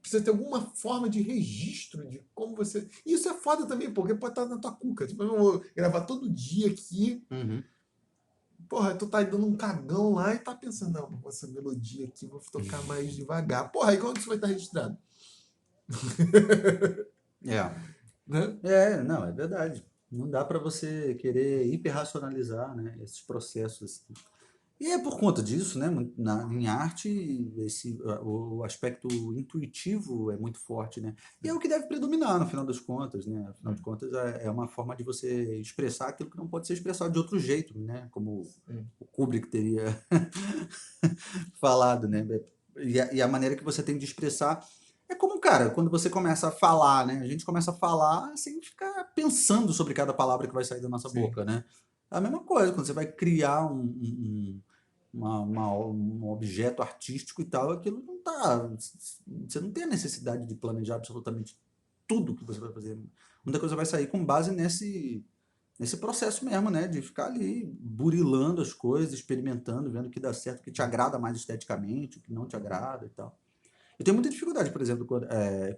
precisa ter alguma forma de registro de como você. E isso é foda também, porque pode estar na tua cuca. Tipo, eu vou gravar todo dia aqui. Uhum. Porra, tu tá dando um cagão lá e tá pensando, não, com essa melodia aqui, vou tocar mais devagar. Porra, aí quando isso vai estar registrado? É. Né? Não, é verdade. Não dá para você querer hiperracionalizar, né, esses processos assim. E é por conta disso, né, em arte, o aspecto intuitivo é muito forte, né? E é o que deve predominar no final das contas, né? Afinal de contas, é uma forma de você expressar aquilo que não pode ser expressado de outro jeito, né? Como Sim. o Kubrick teria falado, né? E a maneira que você tem de expressar é como, cara, quando você começa a falar, né? A gente começa a falar sem ficar pensando sobre cada palavra que vai sair da nossa Sim. boca, né? É a mesma coisa, quando você vai criar um objeto artístico e tal, aquilo não tá. Você não tem a necessidade de planejar absolutamente tudo que você vai fazer. Muita coisa vai sair com base nesse processo mesmo, né? De ficar ali burilando as coisas, experimentando, vendo o que dá certo, o que te agrada mais esteticamente, o que não te agrada e tal. Eu tenho muita dificuldade, por exemplo,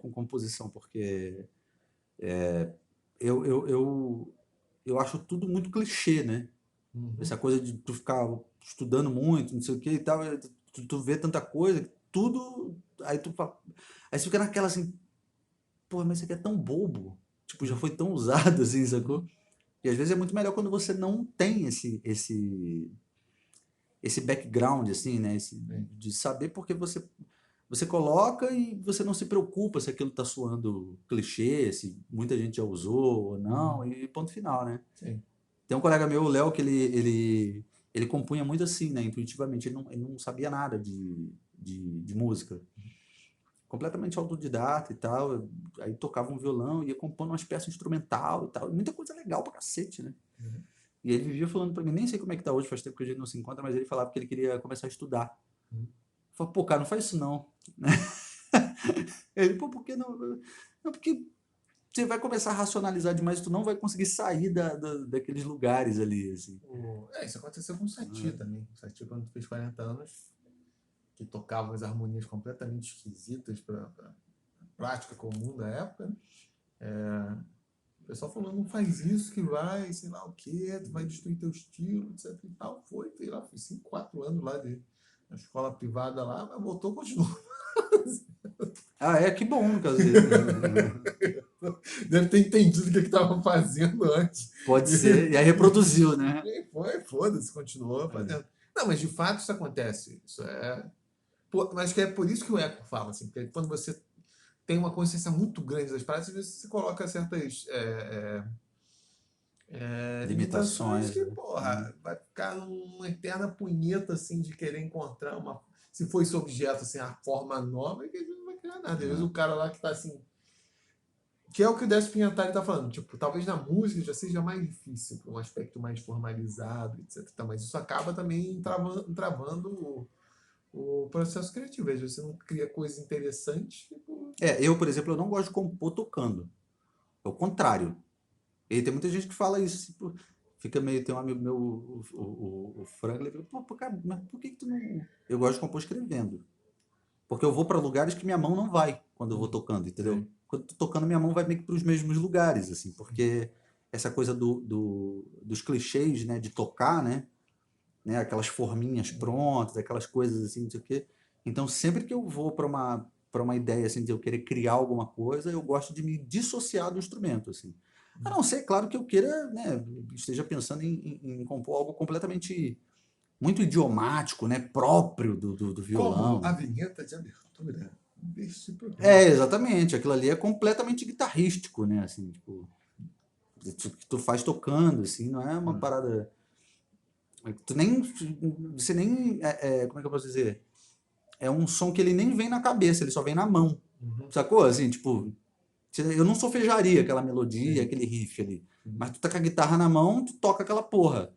com composição, porque eu, eu, eu, eu acho tudo muito clichê, né? Uhum. Essa coisa de tu ficar estudando muito, não sei o que e tal, tu vê tanta coisa, tudo. Aí você fica naquela assim, pô, mas isso aqui é tão bobo. Tipo, já foi tão usado assim, sacou? E às vezes é muito melhor quando você não tem esse background, assim, né? Sim. De saber porque você coloca e você não se preocupa se aquilo tá soando clichê, se muita gente já usou ou não, Uhum. e ponto final, né? Sim. Tem um colega meu, o Léo, que ele compunha muito assim, né? Intuitivamente, ele não sabia nada de música. Completamente autodidata e tal. Aí tocava um violão, ia compondo umas peças instrumental e tal. E muita coisa legal pra cacete, né? Uhum. E ele vivia falando pra mim, nem sei como é que tá hoje, faz tempo que a gente não se encontra, mas ele falava que ele queria começar a estudar. Uhum. Eu falei, pô, cara, não faz isso não. Ele, pô, por que não? Não, porque você vai começar a racionalizar demais, tu não vai conseguir sair daqueles lugares ali, assim. Isso aconteceu com o Satie também. O Satie, quando fez 40 anos, que tocavam as harmonias completamente esquisitas para a prática comum da época, né? O pessoal falou, não faz isso que vai, sei lá o quê, tu vai destruir teu estilo, etc e tal. Foi, sei lá, foi 5, 4 anos lá de na escola privada lá, mas voltou, continuou. Ah, é, que bom, quer dizer. Deve ter entendido o que estava fazendo antes. Pode ser. E aí reproduziu, né? E foi, foda-se, continuou fazendo. Não, mas de fato isso acontece. Isso é. Mas que é por isso que o Eco fala, assim, porque quando você tem uma consciência muito grande das práticas, às vezes você coloca certas limitações Limitações, que, né? porra, vai ficar numa eterna punheta, assim, de querer encontrar uma. Se for esse objeto, assim, a forma nova, que às vezes não vai criar nada. Às vezes o cara lá que tá assim. Que é o que o Décio Pinhatari tá falando. Tipo, talvez na música já seja mais difícil, um aspecto mais formalizado, etc. Tá, mas isso acaba também travando o processo criativo. Às vezes você não cria coisas interessantes. Tipo, Eu, por exemplo, eu não gosto de compor tocando. É o contrário. E tem muita gente que fala isso. Assim, pô, fica meio. Tem um amigo meu, o Franklin, ele fala, pô, cara, mas por que, que tu não. Eu gosto de compor escrevendo. Porque eu vou para lugares que minha mão não vai quando eu vou tocando, entendeu? sim. Quando eu tô tocando, minha mão vai meio que para os mesmos lugares, assim, porque essa coisa dos clichês, né, de tocar, né, aquelas forminhas prontas, aquelas coisas assim, não sei o quê. Então, sempre que eu vou para uma ideia assim de eu querer criar alguma coisa, eu gosto de me dissociar do instrumento, assim. A não ser, claro, que eu queira, né, esteja pensando em compor algo completamente muito idiomático, né, próprio do Como a violão. vinheta de abertura deste programa. Exatamente. Aquilo ali é completamente guitarrístico, né? Assim, tipo, que tu faz tocando, assim, não é uma parada. Tu nem. Você nem. Como é que eu posso dizer? É um som que ele nem vem na cabeça, ele só vem na mão. Uhum. Sacou? Assim, tipo, eu não solfejaria aquela melodia, Sim. aquele riff ali. Uhum. Mas tu tá com a guitarra na mão, tu toca aquela porra.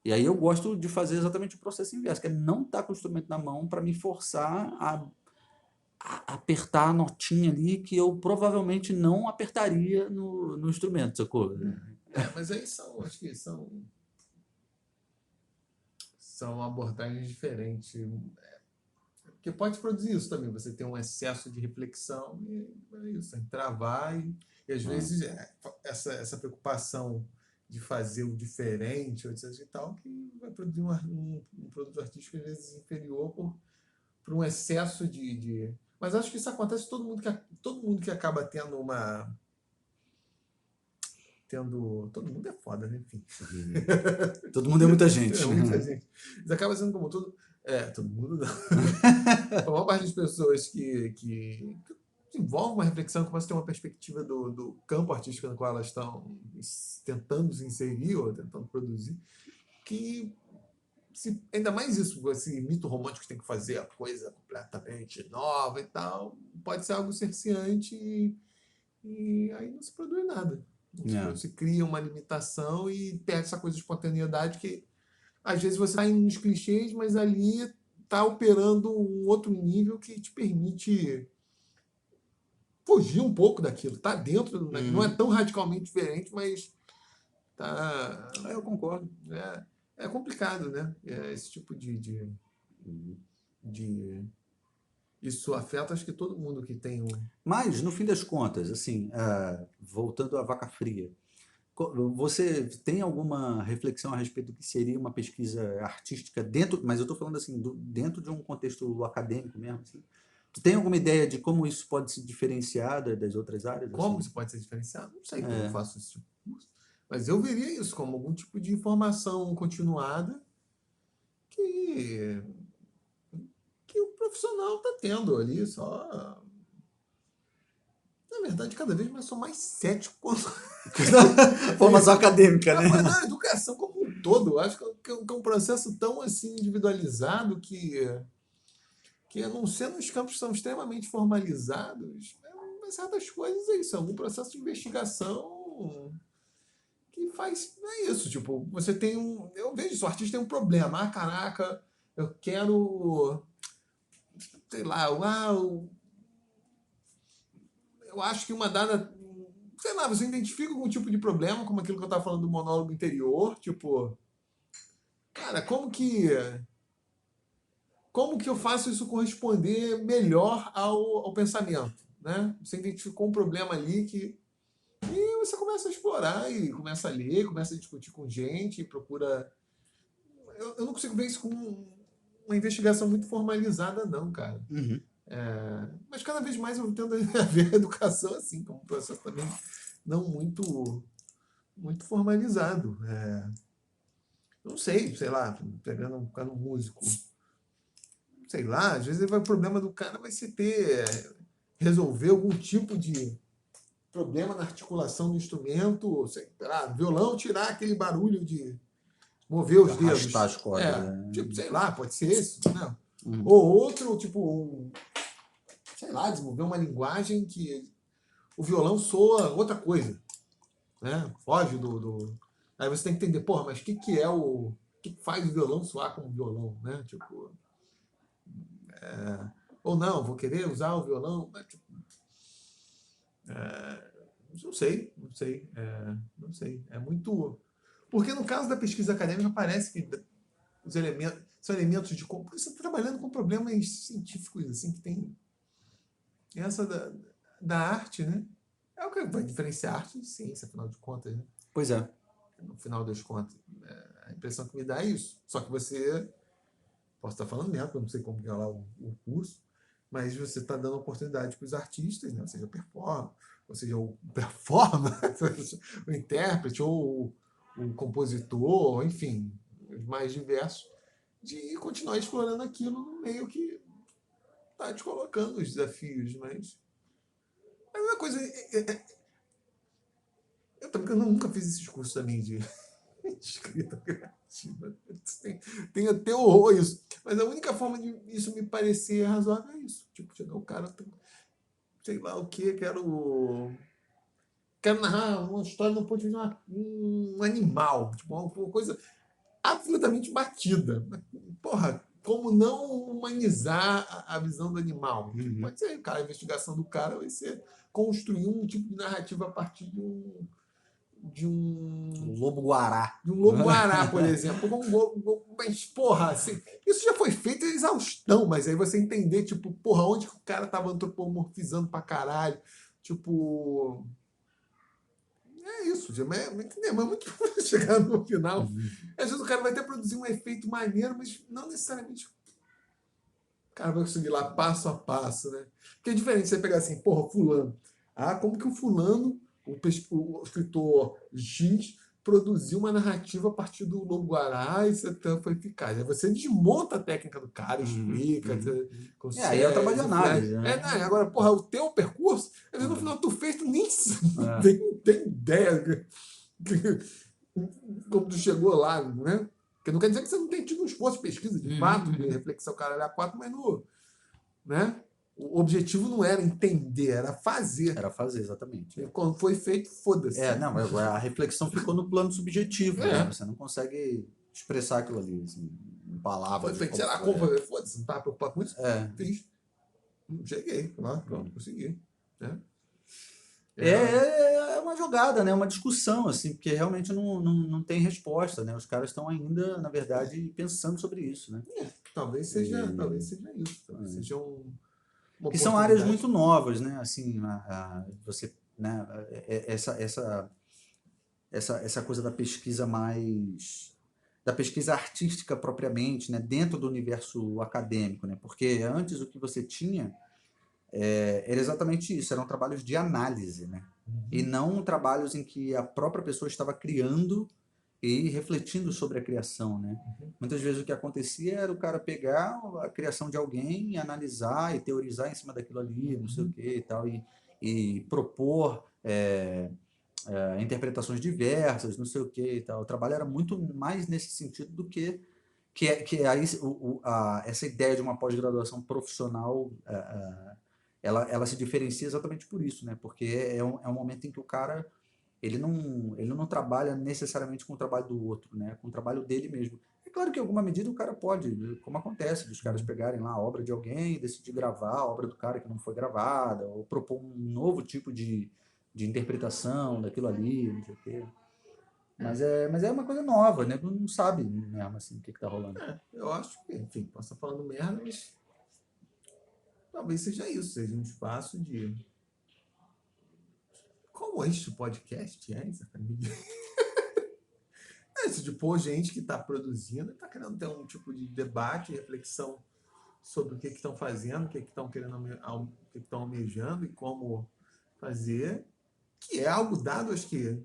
E aí eu gosto de fazer exatamente o processo inverso, que é não estar com o instrumento na mão para me forçar a apertar a notinha ali que eu provavelmente não apertaria no instrumento, sacou? Mas aí acho que são abordagens diferentes. Porque pode produzir isso também, você tem um excesso de reflexão e é isso, é travar e às Ah, vezes essa preocupação de fazer o diferente, ou etc e tal, que vai produzir um produto artístico às vezes inferior por um excesso de. Mas acho que isso acontece com todo mundo que acaba tendo uma. Todo mundo é foda, né? Enfim. todo mundo é muita É gente. muita gente. Mas acaba sendo como todo. Todo mundo não. A maior parte das pessoas que desenvolvem uma reflexão, começam a ter uma perspectiva do campo artístico no qual elas estão tentando se inserir ou tentando produzir, que ainda mais isso, esse mito romântico que tem que fazer a coisa completamente nova e tal, pode ser algo cerceante e aí não se produz nada. Não se, É. produz, se cria uma limitação e perde essa coisa de espontaneidade que às vezes você está indo nos clichês, mas ali está operando um outro nível que te permite fugir um pouco daquilo. Está dentro, não é Uhum. tão radicalmente diferente, mas tá, Eu concordo. é complicado, né? Esse tipo de. Isso afeta, acho que todo mundo que tem um. Mas, no fim das contas, assim, voltando à vaca fria, você tem alguma reflexão a respeito do que seria uma pesquisa artística dentro, mas eu estou falando assim, dentro de um contexto acadêmico mesmo, assim? Tu tem alguma ideia de como isso pode se diferenciar das outras áreas, Como assim? isso pode ser diferenciado? Não sei, que eu não faço esse tipo de curso. Mas eu veria isso como algum tipo de informação continuada que, que o profissional está tendo ali, só. Na verdade, cada vez mais sou mais cético quanto. Formação acadêmica, né? Mas a educação como um todo, acho que é um processo tão assim individualizado que a não ser nos campos que são extremamente formalizados, mas certas coisas é isso, é algum processo de investigação que faz. É isso, tipo, você tem um. Eu vejo isso, o artista tem um problema. Ah, caraca, eu quero. Sei lá, eu acho que uma dada. Sei lá, você identifica algum tipo de problema, como aquilo que eu estava falando do monólogo interior, tipo. Cara, como que como que eu faço isso corresponder melhor ao pensamento, né? Você identificou um problema ali que e você começa a explorar e começa a ler, começa a discutir com gente, procura. Eu não consigo ver isso com uma investigação muito formalizada, não, cara. Uhum. Mas cada vez mais eu tendo a ver a educação assim, como um processo também não muito formalizado. Não sei, sei lá, pegando um cara um músico, sei lá, às vezes o problema do cara vai ser resolver algum tipo de problema na articulação do instrumento, sei lá, violão, tirar aquele barulho de mover os Arrastar dedos. as cordas. Tipo, sei lá, pode ser isso, né? Uhum. Ou outro, tipo, sei lá, desenvolver uma linguagem que o violão soa outra coisa, né? Foge do. Aí você tem que entender, porra, mas o que é o. O que faz o violão soar como violão, né? Tipo. Ou não, vou querer usar o violão. Mas, tipo, não sei, não sei. Não sei. É muito. Porque no caso da pesquisa acadêmica, parece que os elementos são elementos de. Porque você está trabalhando com problemas científicos, assim, que tem. Essa da arte, né? É o que vai diferenciar arte de ciência, afinal de contas, né? Pois é. No final das contas, a impressão que me dá é isso. Só que você, posso estar falando mesmo, eu não sei como que é lá o curso, mas você está dando oportunidade para os artistas, né? Ou seja, o performer, o intérprete, ou o compositor, enfim, os mais diversos, de continuar explorando aquilo no meio que está te colocando os desafios, mas a mesma coisa. Eu nunca fiz esses cursos também de escrita criativa. Tem até horror isso. Mas a única forma de isso me parecer razoável é isso. Tipo, chegar o cara, sei lá o que, quero narrar uma história no ponto de vista de um animal. Tipo, uma coisa absolutamente batida. Porra, como não humanizar a visão do animal? Uhum. Pode ser, cara, a investigação do cara vai ser construir um tipo de narrativa a partir de um Lobo-guará. de um lobo-guará, por exemplo. Mas, porra, assim, isso já foi feito em exaustão, mas aí você entender, tipo, porra, onde que o cara tava antropomorfizando pra caralho. Tipo. É isso, mas é muito difícil chegar no final. Uhum. Às vezes o cara vai até produzir um efeito maneiro, mas não necessariamente o cara vai conseguir lá passo a passo, né? Porque é diferente você pegar assim, porra, fulano. Ah, como que o fulano, o escritor X, produziu uma narrativa a partir do Lobo-Guará e isso até foi eficaz. Aí você desmonta a técnica do cara, Uhum. explica, Uhum. você Aí é o trabalho consegue, de influencia. análise, Não, né? agora, porra, o teu percurso, às vezes no Uhum. final tu fez, tu nem É. tem ideia como tu chegou lá, né? Porque não quer dizer que você não tenha tido um esforço de pesquisa, de fato, de Uhum. reflexão, caralho, a quatro, mas no, né? O objetivo não era entender, era fazer. Era fazer, exatamente. E quando foi feito, foda-se. Não, a reflexão ficou no plano subjetivo, né? É, Você não consegue expressar aquilo ali, assim, em palavras foi de feito, como sei lá, foi. como foi, foda-se, não estava preocupado com isso? É. Fiz. Cheguei, lá, pronto, consegui. Né? É uma jogada, né? Uma discussão, assim, porque realmente não tem resposta, né? Os caras estão ainda, na verdade, pensando sobre isso, né? Talvez seja isso, talvez seja uma Que são áreas oportunidade. muito novas, né? Assim, você, né? Essa coisa da pesquisa mais da pesquisa artística propriamente, né? Dentro do universo acadêmico, né? Porque antes o que você tinha era exatamente isso, eram trabalhos de análise, né? E não trabalhos em que a própria pessoa estava criando e refletindo sobre a criação, né? Muitas vezes o que acontecia era o cara pegar a criação de alguém e analisar e teorizar em cima daquilo ali, não sei o que e tal, e propor interpretações diversas, não sei o que e tal. O trabalho era muito mais nesse sentido do que aí, essa ideia de uma pós-graduação profissional ela se diferencia exatamente por isso, né? Porque é um momento em que o cara ele não trabalha necessariamente com o trabalho do outro, né? Com o trabalho dele mesmo. É claro que em alguma medida o cara pode, como acontece, dos caras pegarem lá a obra de alguém e decidir gravar a obra do cara que não foi gravada, ou propor um novo tipo de interpretação daquilo ali, não sei o quê. Mas é uma coisa nova, né? Não sabe mesmo assim o que tá rolando. Eu acho que, enfim, posso estar falando merda, mas talvez seja isso, seja um espaço de. Como este podcast é, exatamente? É isso, de pôr gente que está produzindo e está querendo ter um tipo de debate, reflexão sobre o que estão fazendo, o que estão querendo, o que estão almejando e como fazer, que é algo dado, acho que.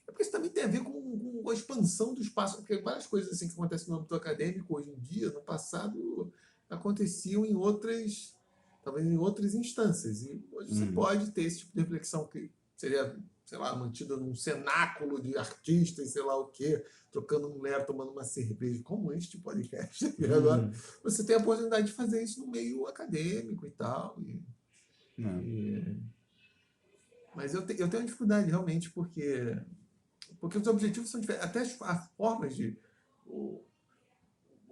É porque isso também tem a ver com a expansão do espaço, porque várias coisas assim que acontecem no âmbito acadêmico hoje em dia, no passado, aconteciam em outras, talvez em outras instâncias. E hoje você pode ter esse tipo de reflexão que seria, sei lá, mantida num cenáculo de artistas, sei lá o quê, trocando um lero, tomando uma cerveja, como este podcast. E agora você tem a oportunidade de fazer isso no meio acadêmico e tal. Mas eu tenho uma dificuldade realmente, porque os objetivos são diferentes. Até as formas de. O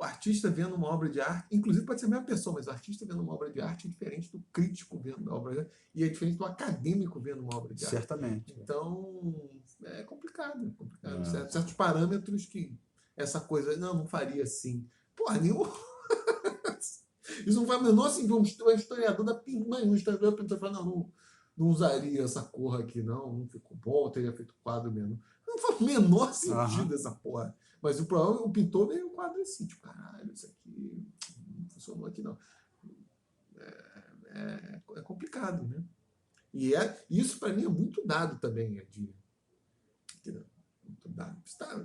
artista vendo uma obra de arte, inclusive pode ser a mesma pessoa, mas o artista vendo uma obra de arte é diferente do crítico vendo uma obra de arte, e é diferente do acadêmico vendo uma obra de arte. Certamente. Então, é complicado. É complicado. Certos parâmetros que essa coisa, não faria assim. Porra, nenhum. Isso não faz o menor sentido. Um historiador da pintura, um historiador da pintura fala, não usaria essa cor aqui, não ficou bom, teria feito quadro mesmo. Não faz o menor sentido essa porra. Mas o pintor veio um quadro assim, tipo, caralho, isso aqui não funcionou aqui, não. É complicado, né? E isso para mim é muito dado também, muito dado. Você está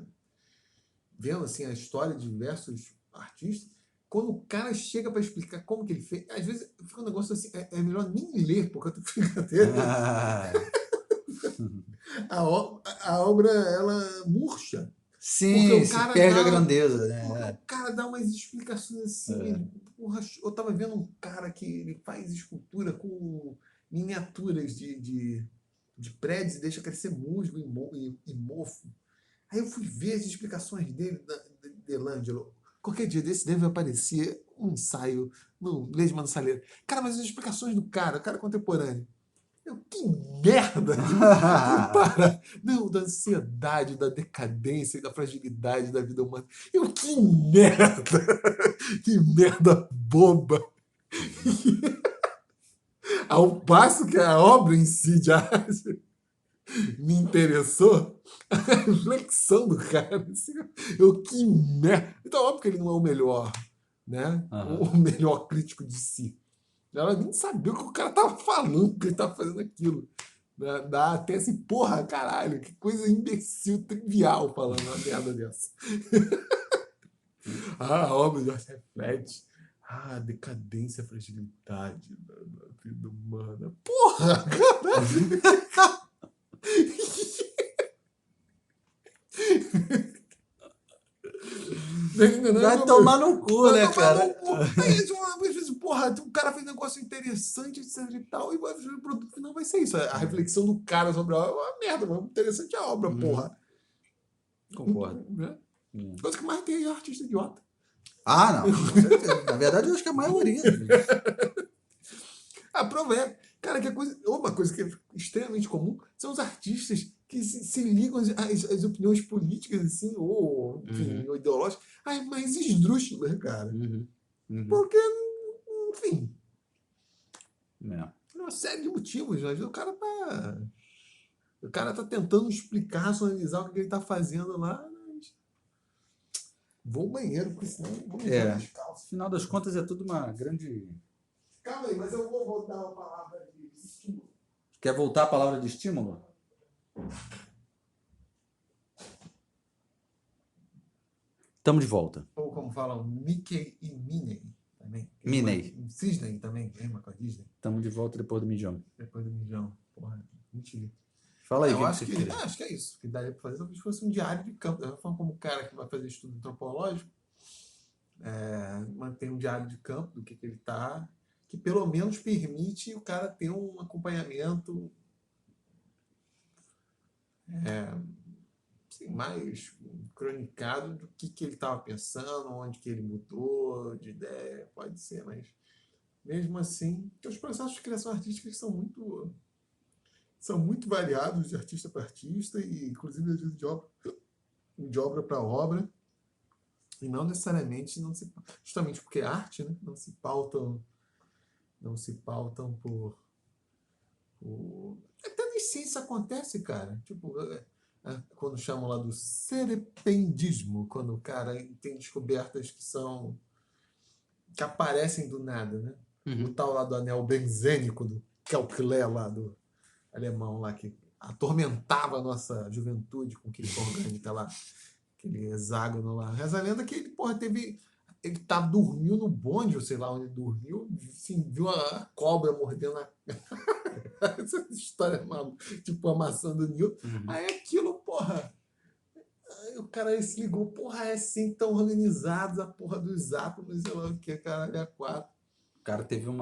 vendo assim, a história de diversos artistas, quando o cara chega para explicar como que ele fez, às vezes fica um negócio assim, é melhor nem ler, porque eu tô brincadeira. A obra, ela murcha. Porque Sim, o se cara perde a dá, grandeza, porque né? o cara dá umas explicações assim. Porra, eu tava vendo um cara que ele faz escultura com miniaturas de prédios e deixa crescer musgo e mofo. Aí eu fui ver as explicações dele, de Delangelo. Qualquer dia desse deve aparecer um ensaio no Leis Saleiro. Cara, mas as explicações do cara, o cara contemporâneo. Que merda! Para! Não, da ansiedade, da decadência e da fragilidade da vida humana. Que merda! Que merda boba! Ao passo que a obra em si de arte me interessou, a reflexão do cara. Assim, que merda! Então, óbvio que ele não é o melhor, né? O melhor crítico de si. Ela nem sabia o que o cara tava falando, que ele tava fazendo aquilo. Dá até assim, porra, caralho, que coisa imbecil, trivial falando uma merda dessa. A obra já reflete a decadência, a fragilidade da vida humana. Porra, caralho! Vai tomar no cu, né, cara? Às vezes, porra, o cara fez um negócio interessante, etc e tal, e o produto final vai ser isso. A reflexão do cara sobre a obra é uma merda, mas interessante é a obra, porra. Concordo. Né? Coisa que mais tem é artista idiota. Não, com certeza. Na verdade, eu acho que a maioria. Cara, uma coisa que é extremamente comum são os artistas que se ligam às opiniões políticas, assim, ou, enfim, ou ideológicas, mais esdrúxulas, cara. Porque, enfim, uma série de motivos. Às vezes o cara tá tentando explicar, racionalizar o que ele tá fazendo lá. Mas... Vou ao banheiro, porque senão vou me ver descalço. No final das contas, é tudo uma grande... Calma aí, mas eu vou voltar a palavra de estímulo. Quer voltar a palavra de estímulo? Estamos de volta. Ou como falam, Mickey e Minnie também. Minnie. Cisne também, lembra com a Disney? Estamos de volta depois do mijão. Depois do mijão. Porra, mentira. Fala aí, acho que é isso. Que daria para fazer talvez fosse um diário de campo. Eu falo como cara que vai fazer estudo antropológico, mantém um diário de campo do que ele está, que pelo menos permite o cara ter um acompanhamento assim, mais cronicado do que ele estava pensando, onde que ele mudou de ideia, pode ser, mas mesmo assim, os processos de criação artística são muito variados de artista para artista, e inclusive às vezes de obra de obra para obra, e não necessariamente justamente porque é arte, né? Não se pautam até nem sei se acontece, cara. Tipo, quando chamam lá do serpendismo, quando o cara tem descobertas que aparecem do nada, né? O tal lá do anel benzênico do Kepler lá do alemão lá que atormentava a nossa juventude com química orgânica lá, aquele hexágono lá. Reza a lenda que ele, porra, ele dormiu no bonde, ou sei lá onde dormiu, assim, viu a cobra mordendo a essa história maluca, tipo amassando o Newton. Aí aquilo, porra. Aí o cara se ligou, porra, é assim tão organizados a porra dos átomos, sei lá o que, caralho, é quatro. O cara teve como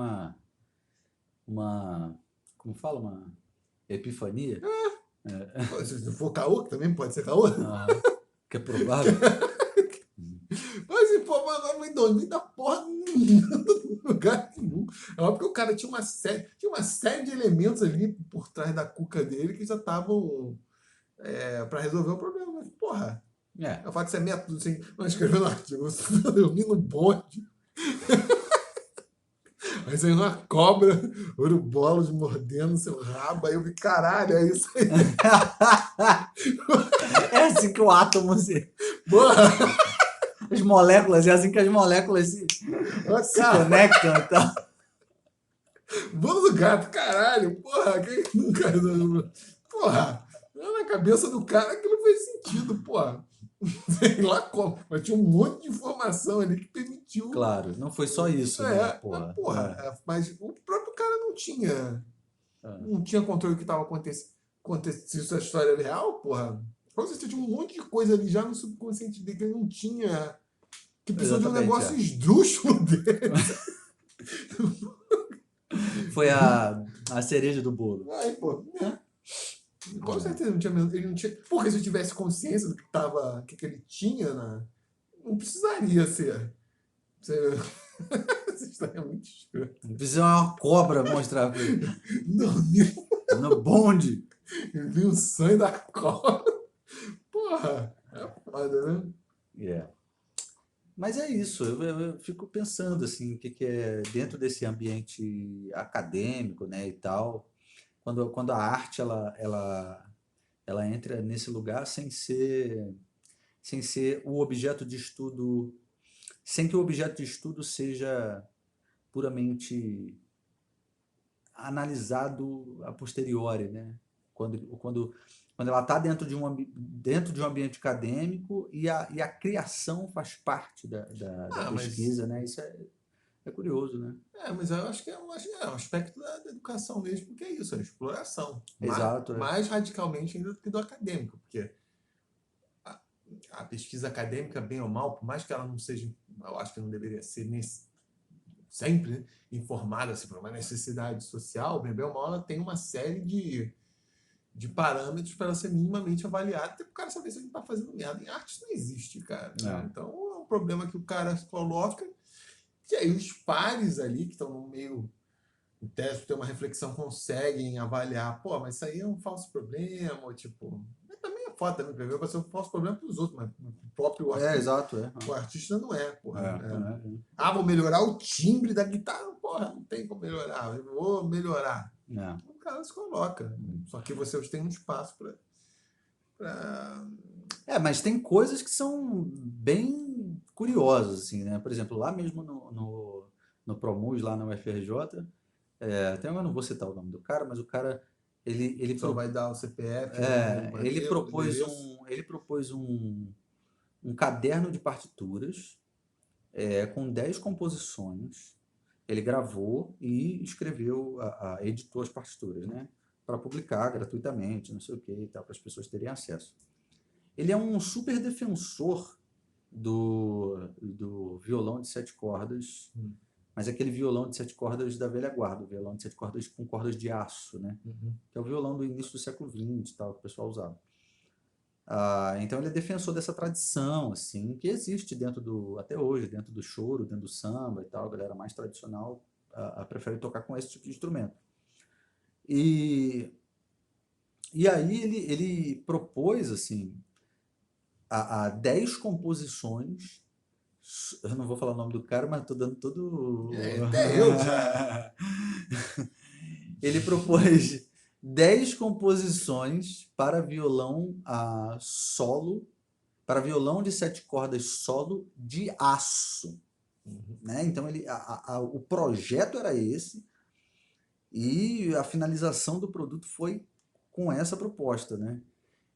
fala? Uma epifania? Se for caô, que também pode ser caô. Que é provável. Mas, pô, agora não dormi da porra nenhuma, lugar nenhum. É óbvio que o cara tinha uma série de elementos ali por trás da cuca dele que já estavam para resolver o problema. Mas, porra, É. eu falo que isso é método, assim, não escreveu no artigo, eu dormi no bonde. Aí saiu uma cobra, urubolos mordendo seu rabo, aí eu vi, caralho, é isso aí. É assim que o átomo se. Porra, As moléculas, é assim que as moléculas se cara, conectam e tal. bolo do gato, caralho, porra, quem nunca. Porra, na cabeça do cara aquilo fez sentido, porra. Sei lá como, mas tinha um monte de informação ali que permitiu. Claro, não foi só isso, né? Porra. Mas o próprio cara não tinha controle do que estava acontecendo. Se isso é história real, porra. Com certeza tinha um monte de coisa ali já no subconsciente dele que ele não tinha. Que precisou de um Exatamente, negócio esdrúxulo dele. Foi a cereja do bolo. Aí, pô, com certeza ele não tinha. Porque se eu tivesse consciência do que ele tinha, não precisaria ser essa história é muito escrota. Precisa uma cobra mostrar pra ele. Dormiu, No bonde. viu o sangue da cobra. Porra, é foda, né? É. Mas é isso, eu fico pensando assim, o que é dentro desse ambiente acadêmico, né, e tal, quando a arte ela entra nesse lugar sem ser o objeto de estudo, sem que o objeto de estudo seja puramente analisado a posteriori, né? Quando ela está dentro de um ambiente acadêmico e a criação faz parte da Mas pesquisa, né? Isso é curioso, né? mas eu acho que é um aspecto da educação mesmo, porque é isso, é exploração. Exato, Mais radicalmente ainda do que do acadêmico, porque a pesquisa acadêmica, bem ou mal, por mais que ela não seja, eu acho que não deveria ser sempre, né, informada assim, por uma necessidade social, bem ou mal, ela tem uma série de parâmetros para ela ser minimamente avaliada, até para o cara saber se ele está fazendo merda. Em arte isso não existe, cara. Né? Então é um problema que o cara coloca, e aí os pares ali que estão no meio, em teste, ter uma reflexão, conseguem avaliar, pô, mas isso aí é um falso problema, ou tipo. Também é foda também, primeiro vai ser um falso problema para os outros, mas o próprio artista. Exato, O artista não é, porra. É. Vou melhorar o timbre da guitarra, porra, não tem como melhorar, eu vou melhorar. O cara se coloca. Só que vocês têm um espaço para. Mas tem coisas que são bem curiosas, assim, né? Por exemplo, lá mesmo no Promus, lá na UFRJ, até eu não vou citar o nome do cara, mas o cara, ele Só vai dar o CPF, ele propôs um caderno de partituras com 10 composições. Ele gravou e escreveu, editou as partituras, né? Para publicar gratuitamente, não sei o que e tal, para as pessoas terem acesso. Ele é um super defensor do violão de 7 cordas, mas aquele violão de 7 cordas da velha guarda, o violão de 7 cordas com cordas de aço, né? Que é o violão do início do século XX e tal, que o pessoal usava. Então ele é defensor dessa tradição, assim, que existe até hoje, dentro do choro, dentro do samba e tal, a galera mais tradicional prefere tocar com esse tipo de instrumento. E aí ele propôs, assim, a 10 composições. Eu não vou falar o nome do cara, mas tô dando todo. Até eu já. Ele propôs 10 composições para violão solo, para violão de 7 cordas solo de aço. Né? Então o projeto era esse e a finalização do produto foi com essa proposta, né?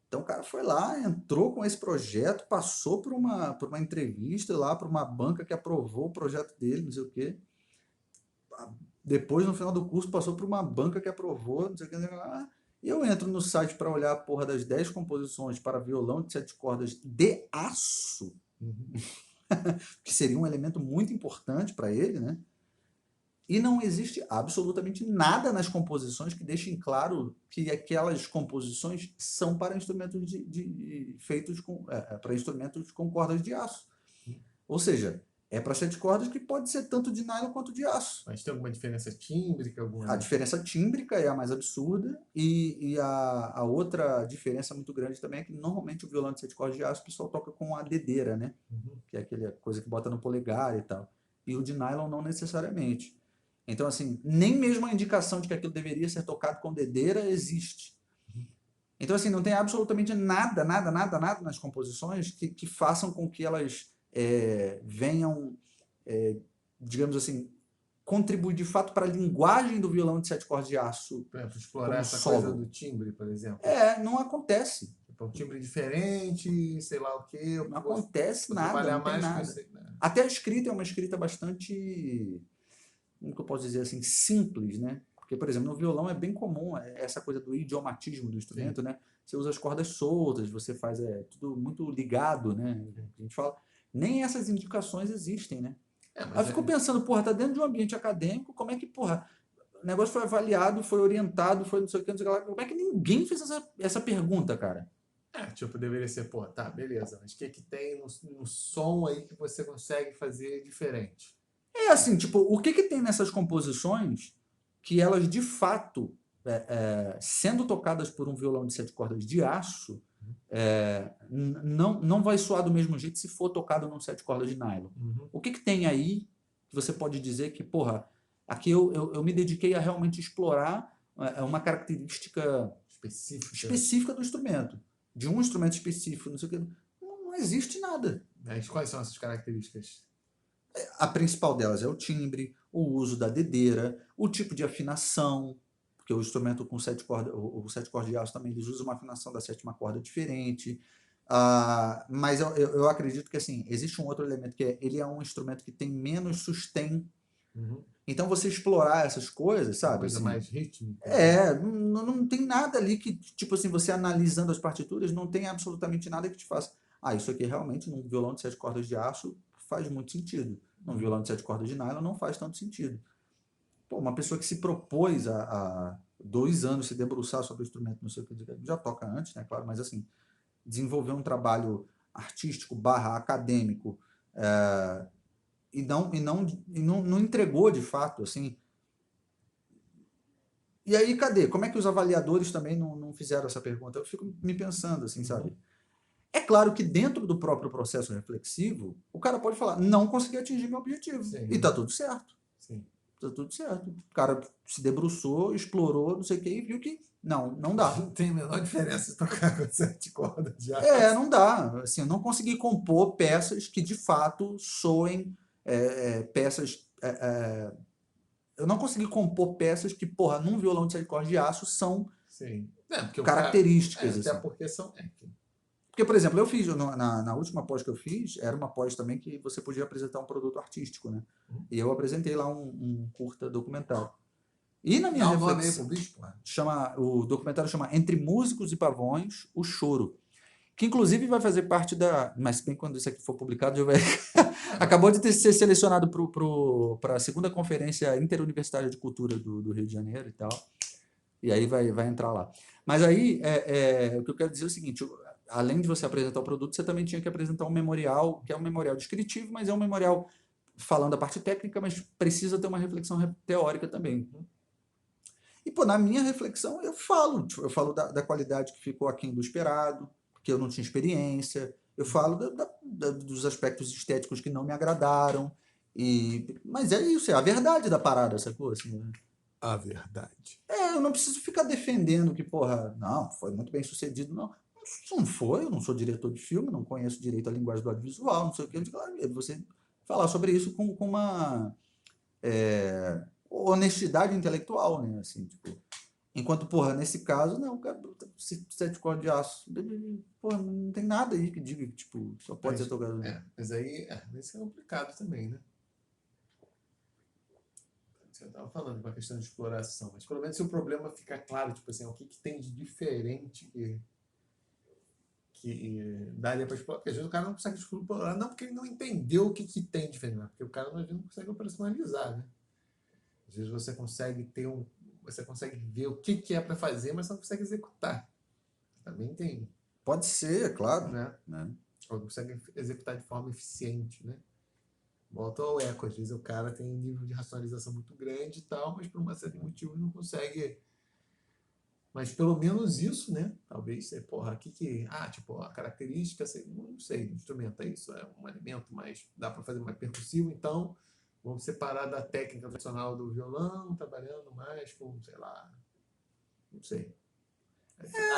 Então o cara foi lá, entrou com esse projeto, passou por uma entrevista lá, por uma banca que aprovou o projeto dele, não sei o quê. Depois, no final do curso, passou por uma banca que aprovou, não sei o que, não sei o que lá. E eu entro no site para olhar a porra das 10 composições para violão de 7 cordas de aço, que seria um elemento muito importante para ele, né? E não existe absolutamente nada nas composições que deixem claro que aquelas composições são para instrumentos feitos para instrumentos com cordas de aço. Ou seja, é para 7 cordas que pode ser tanto de nylon quanto de aço. Mas tem alguma diferença tímbrica? A diferença tímbrica é a mais absurda e a outra diferença muito grande também é que normalmente o violão de 7 cordas de aço o pessoal toca com a dedeira, né? Que é aquela coisa que bota no polegar e tal. E o de nylon não necessariamente. Então, assim, nem mesmo a indicação de que aquilo deveria ser tocado com dedeira existe. Então, assim, não tem absolutamente nada nas composições que façam com que elas venham, digamos assim, contribuir de fato para a linguagem do violão de 7 cordas de aço. Por exemplo, explorar como essa solo. coisa do timbre, por exemplo. Não acontece. Tipo, um timbre diferente, sei lá o quê. Não acontece nada, trabalhar não tem mais com nada. isso aí, né? Até a escrita é uma escrita bastante, como que eu posso dizer assim, simples, né? Porque, por exemplo, no violão é bem comum essa coisa do idiomatismo do instrumento, né? Você usa as cordas soltas, você faz tudo muito ligado, né? A gente fala, nem essas indicações existem, né? Aí eu fico pensando, porra, tá dentro de um ambiente acadêmico, como é que, porra, o negócio foi avaliado, foi orientado, foi não sei o que, não sei o que lá, como é que ninguém fez essa pergunta, cara? Tipo, deveria ser, pô, tá, beleza, mas o que tem no som aí que você consegue fazer diferente? É assim, tipo, o que tem nessas composições que elas, de fato, sendo tocadas por um violão de 7 cordas de aço, não vai soar do mesmo jeito se for tocado num 7 cordas de nylon. O que tem aí que você pode dizer que, porra, aqui eu me dediquei a realmente explorar uma característica específica do instrumento, de um instrumento específico, não sei o que. Não existe nada. Mas quais são essas características? A principal delas é o timbre, o uso da dedeira, o tipo de afinação, porque o instrumento com 7 cordas, o 7 cordas de aço também, eles usam uma afinação da 7ª corda diferente. Mas eu acredito que assim, existe um outro elemento que ele é um instrumento que tem menos sustain. Então você explorar essas coisas, sabe? Uma coisa assim, mais rítmica. Não tem nada ali que, tipo assim, você analisando as partituras, não tem absolutamente nada que te faça. Isso aqui realmente, num violão de 7 cordas de aço, faz muito sentido. Num violão de 7 cordas de nylon, não faz tanto sentido. Pô, uma pessoa que se propôs há 2 anos se debruçar sobre o instrumento, não sei o que, já toca antes, né, claro, mas assim, desenvolver um trabalho artístico / acadêmico e não entregou de fato, assim. E aí, cadê? Como é que os avaliadores também não fizeram essa pergunta? Eu fico me pensando, assim, sabe? É claro que dentro do próprio processo reflexivo, o cara pode falar, não consegui atingir meu objetivo. Sim. E tá tudo certo. Sim. Tá tudo certo. O cara se debruçou, explorou, não sei o que, e viu que não dá. Não tem a menor diferença tocar com 7 cordas de aço. Não dá. Assim, eu não consegui compor peças que de fato soem peças. Eu não consegui compor peças que, porra, num violão de 7 cordas de aço são Sim. Porque características. até assim. porque são. Porque, por exemplo, eu fiz, na última pós que eu fiz, era uma pós também que você podia apresentar um produto artístico, né? E eu apresentei lá um curta documental. E na minha reflexão, o documentário chama Entre Músicos e Pavões, o Choro. Que inclusive vai fazer parte da... Mas bem quando isso aqui for publicado, já vai... Acabou de ser selecionado para a 2ª Conferência Interuniversitária de Cultura do Rio de Janeiro e tal. E aí vai entrar lá. Mas aí, o que eu quero dizer é o seguinte, além de você apresentar o produto, você também tinha que apresentar um memorial, que é um memorial descritivo, mas é um memorial falando a parte técnica, mas precisa ter uma reflexão teórica também. E, pô, na minha reflexão, eu falo da qualidade que ficou aquém do esperado, porque eu não tinha experiência, Eu falo dos aspectos estéticos que não me agradaram. Mas é isso, é a verdade da parada, sacou? Assim, né? A verdade. Eu não preciso ficar defendendo que, porra, não, foi muito bem sucedido, não. Isso não foi, eu não sou diretor de filme, não conheço direito a linguagem do audiovisual, não sei o que. Você falar sobre isso com uma honestidade intelectual, né? Assim, tipo, enquanto, porra, nesse caso, não, cara, sete cordas de aço. Porra, não tem nada aí que diga que, tipo, só pode ser tocado. Mas aí, isso é complicado também, né? Você estava falando de uma questão de exploração, mas pelo menos se o problema fica claro, tipo assim, o que tem de diferente que daria para explorar. Porque às vezes o cara não consegue explorar, não porque ele não entendeu o que tem de diferente, porque o cara não consegue operacionalizar, né? Às vezes você consegue você consegue ver o que é para fazer, mas você não consegue executar. Também tem. Pode ser, é claro. Né? Ou consegue executar de forma eficiente, né? Volta ao eco, às vezes o cara tem um nível de racionalização muito grande e tal, mas por uma série de motivos não consegue. Mas pelo menos isso, né? Talvez você, porra, tipo, a característica, não sei, do instrumento é isso, é um elemento mais, dá para fazer mais percussivo, então vamos separar da técnica tradicional do violão, trabalhando mais com, sei lá, não sei.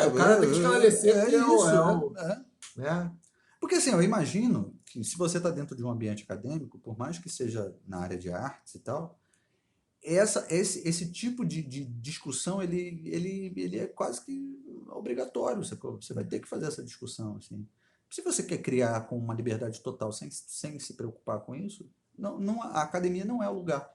O cara tem que esclarecer porque isso, né? Porque assim, eu imagino que se você está dentro de um ambiente acadêmico, por mais que seja na área de artes e tal, esse tipo de discussão, ele é quase que obrigatório, sacou? Você vai ter que fazer essa discussão, assim. Se você quer criar com uma liberdade total, sem se preocupar com isso, a academia não é o lugar.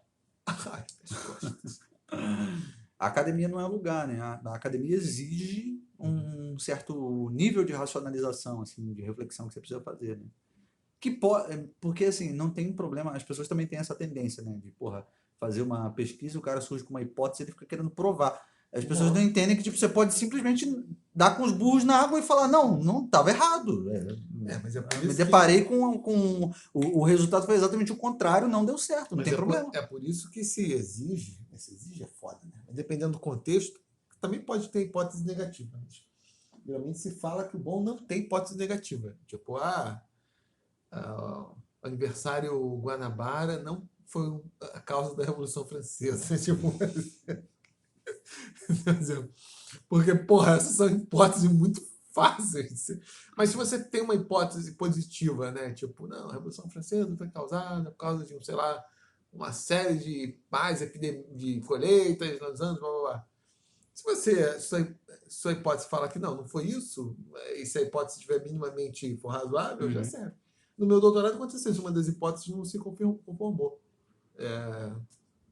A academia não é o lugar, né? A academia exige um certo nível de racionalização, assim, de reflexão que você precisa fazer, né? Porque, assim, não tem problema, as pessoas também têm essa tendência, né? De, porra, fazer uma pesquisa, o cara surge com uma hipótese, ele fica querendo provar. As pessoas não entendem que, tipo, você pode simplesmente dar com os burros na água e falar, não, estava errado. Mas é por Me isso deparei com o resultado foi exatamente o contrário, não deu certo, não tem problema. É por isso que se exige é foda, né? Mas dependendo do contexto, também pode ter hipótese negativa. Mas geralmente se fala que o bom não tem hipótese negativa. Tipo, o aniversário Guanabara não foi a causa da Revolução Francesa. Tipo, porque, porra, essas são hipóteses muito fáceis. Mas se você tem uma hipótese positiva, né? Tipo, não, a Revolução Francesa foi causada por causa de, sei lá, uma série de de colheitas nos anos, blá blá blá. Se sua hipótese fala que não foi isso, e se a hipótese estiver minimamente for razoável, já serve. No meu doutorado aconteceu isso, uma das hipóteses não se conformou.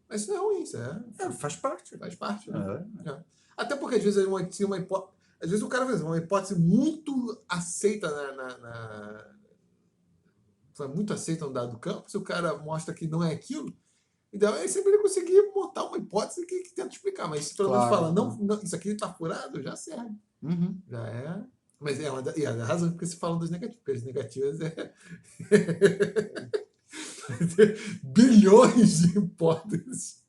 Mas isso não é ruim, isso faz parte. Faz parte, né? Até porque às vezes uma hipótese. Às vezes o cara faz uma hipótese muito aceita foi muito aceita no dado campo, se o cara mostra que não é aquilo, então é sempre ele conseguir montar uma hipótese que tenta explicar. Mas se pelo menos fala, não, isso aqui está furado, já serve. Já é. Mas é a razão porque se fala dos negativos, porque as negativas bilhões de hipóteses.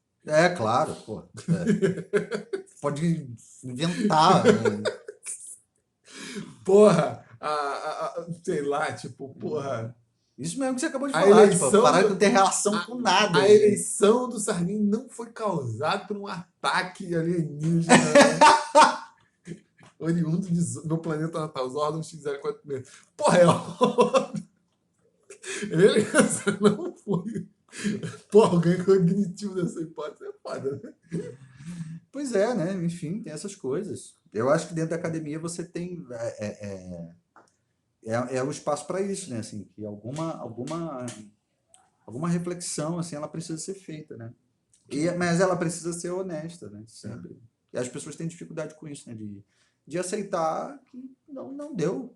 Claro, pô. Pode inventar. Porra, sei lá, tipo, porra. Isso mesmo que você acabou de falar, tipo, parar que não tem relação com nada. A eleição do Sarney não foi causada por um ataque alienígena oriundo do planeta natal, os órgãos X046. Porra, é óbvio. Beleza, não foi. Porra, o ganho cognitivo dessa hipótese é foda, né? Pois é, né? Enfim, tem essas coisas. Eu acho que dentro da academia você tem o espaço para isso, né? Assim, que alguma reflexão assim, ela precisa ser feita, né? Mas ela precisa ser honesta, né? Sempre. E as pessoas têm dificuldade com isso, né? De aceitar que não deu,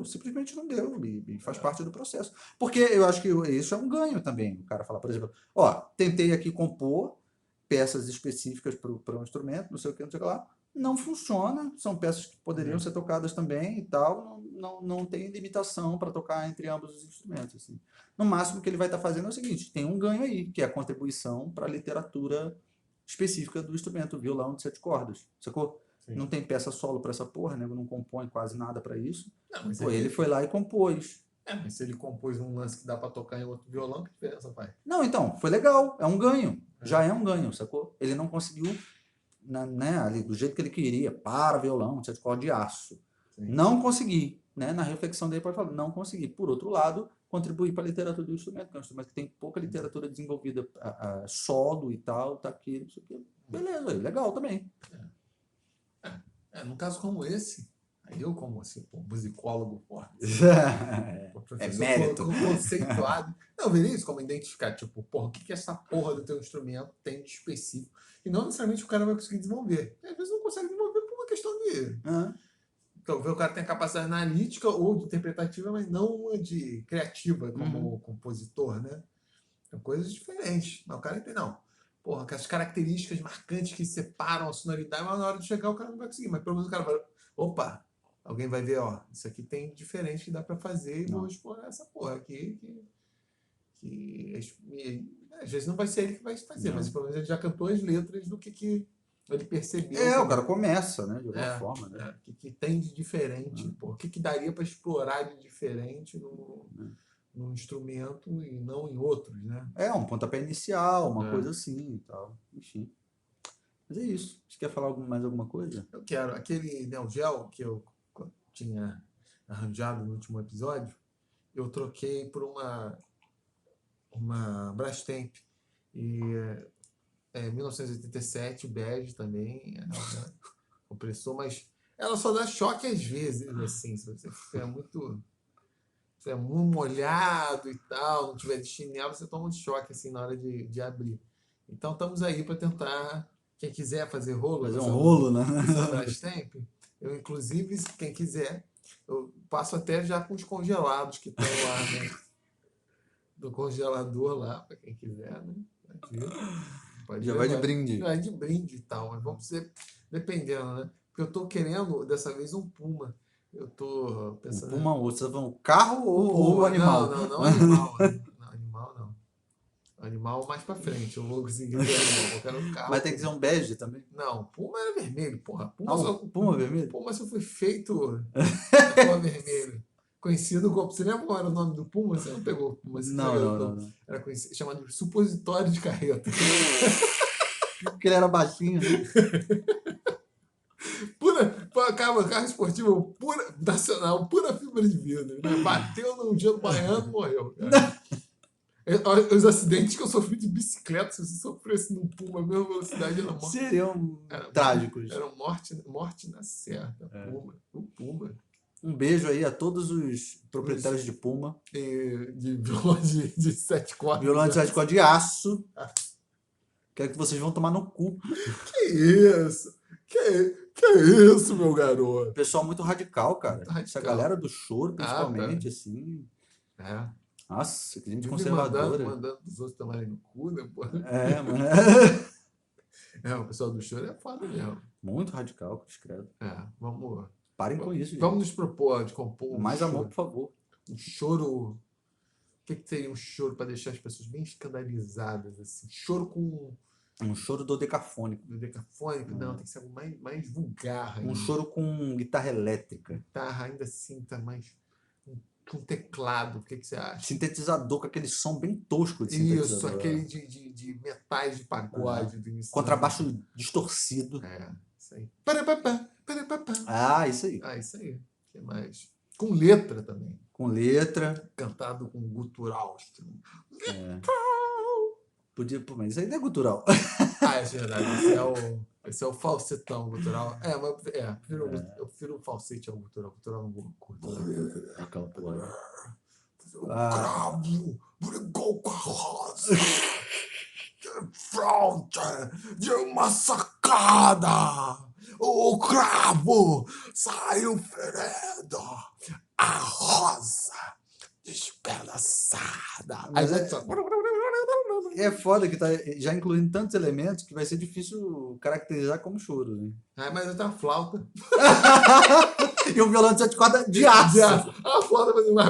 simplesmente não deu, e faz parte do processo. Porque eu acho que isso é um ganho também. O cara fala, por exemplo, tentei aqui compor peças específicas para um instrumento, não sei o que, não sei o que lá, não funciona, são peças que poderiam ser tocadas também e tal, não tem limitação para tocar entre ambos os instrumentos. Assim. No máximo que ele vai estar fazendo é o seguinte, tem um ganho aí, que é a contribuição para a literatura específica do instrumento, o violão de 7 cordas, sacou? Sim. Não tem peça solo pra essa porra, né? Não compõe quase nada pra isso. Não, mas Pô, ele foi lá e compôs. mas se ele compôs um lance que dá pra tocar em outro violão, que diferença faz? Não, então, foi legal, é um ganho. É. Já é um ganho, sacou? Ele não conseguiu, né, ali, do jeito que ele queria, para violão, 7 cordas de aço. Sim. Não consegui, né? Na reflexão dele pode falar, não consegui. Por outro lado, contribuir para a literatura do instrumento, que é um instrumento que tem pouca literatura desenvolvida, solo e tal, tá aqui, não sei o quê. Beleza, legal também. Num caso como esse, aí eu como assim, pô, musicólogo forte, pô, professor mérito. conceituado, não, veria isso como identificar, tipo, porra, o que que essa porra do teu instrumento tem de específico? E não necessariamente o cara vai conseguir desenvolver. Às vezes não consegue desenvolver por uma questão de... Então, o cara tem a capacidade analítica ou de interpretativa, mas não uma de criativa como compositor, né? São coisas diferentes. Mas o cara entende, não. Porra, aquelas características marcantes que separam a sonoridade, mas na hora de chegar o cara não vai conseguir. Mas pelo menos o cara vai, opa, alguém vai ver, ó, isso aqui tem diferente que dá pra fazer e vou explorar essa porra aqui. Às vezes não vai ser ele que vai fazer, mas pelo menos ele já cantou as letras do que ele percebeu. O cara começa, né? De alguma forma, né? O que tem de diferente, pô, o que daria para explorar de diferente num instrumento e não em outros, né? Um pontapé inicial, uma coisa assim e tal. Enfim. Mas é isso. Você quer falar mais alguma coisa? Eu quero. Aquele Neo Geo que eu tinha arranjado no último episódio, eu troquei por uma Brastemp. E 1987, bege também, compressor, mas ela só dá choque às vezes, assim, se você estiver muito molhado e tal, não tiver de chinelo, você toma um choque assim na hora de abrir. Então estamos aí para tentar, quem quiser fazer rolo, fazer um rolo, né? Brastemp, eu inclusive, quem quiser, eu passo até já com os congelados que estão lá, né? Do congelador lá, para quem quiser, né? Já vai de brinde. Já vai de brinde e tal, mas vamos ser dependendo, né? Porque eu tô querendo, dessa vez, um Puma. Eu tô pensando... Um Puma, você tá falando carro ou o animal? Não animal. Não, animal não. Animal mais pra frente, eu vou conseguir ver animal. Eu quero um carro. Mas tem que ser um bege também? Não, Puma era vermelho, porra. Puma vermelho? Puma só foi feito Puma vermelho. Conhecido como... Você lembra qual era o nome do Puma? Você não pegou o Puma? Não. Era conhecido, chamado de supositório de carreta. Porque ele era baixinho, né? Carro esportivo nacional, pura fibra de vidro. Né? Bateu num dia do baiano, morreu. Os acidentes que eu sofri de bicicleta, se você sofresse num Puma, a mesma velocidade era morte. Seriam trágicos. Era morte na certa. Puma. Um beijo aí a todos os proprietários de Puma. De violão de 7 cordas. Violão de 7 cordas de aço. Quero que vocês vão tomar no cu. Que isso? Que isso, meu garoto? Pessoal muito radical, cara. Muito radical. Essa galera do choro, principalmente, assim. Nossa, que gente conservadora. Mandando os outros tomarem no cu, né, pô? Mano. O pessoal do choro é foda mesmo. Muito radical, discreto. Vamos... Parem com isso, gente. Vamos nos propor de compor mais choro. amor, por favor. Um choro... O que seria um choro para deixar as pessoas bem escandalizadas, assim? Choro com... Um choro dodecafônico. Dodecafônico? Não, tem que ser algo mais vulgar. Um choro com guitarra elétrica. Guitarra ainda assim, tá mais... Com teclado, o que você acha? Sintetizador, com aquele som bem tosco de sintetizador. Isso, aquele de metais de pagode. Do início contrabaixo distorcido. Isso aí. Isso aí. Isso aí. O que mais? Com letra também. Com letra. Cantado com gutural. Podia, mas isso aí não é gutural. É verdade. Esse é o falsetão gutural. Eu prefiro o falsete ao gutural. O gutural não curto. Aquela porra. O cravo brigou com a rosa. De frente de uma sacada. O cravo saiu ferido. A rosa despedaçada. É foda que tá já incluindo tantos elementos que vai ser difícil caracterizar como choro, né? Mas eu tenho uma flauta. E um violão de 7 cordas de aço. A flauta fazendo uma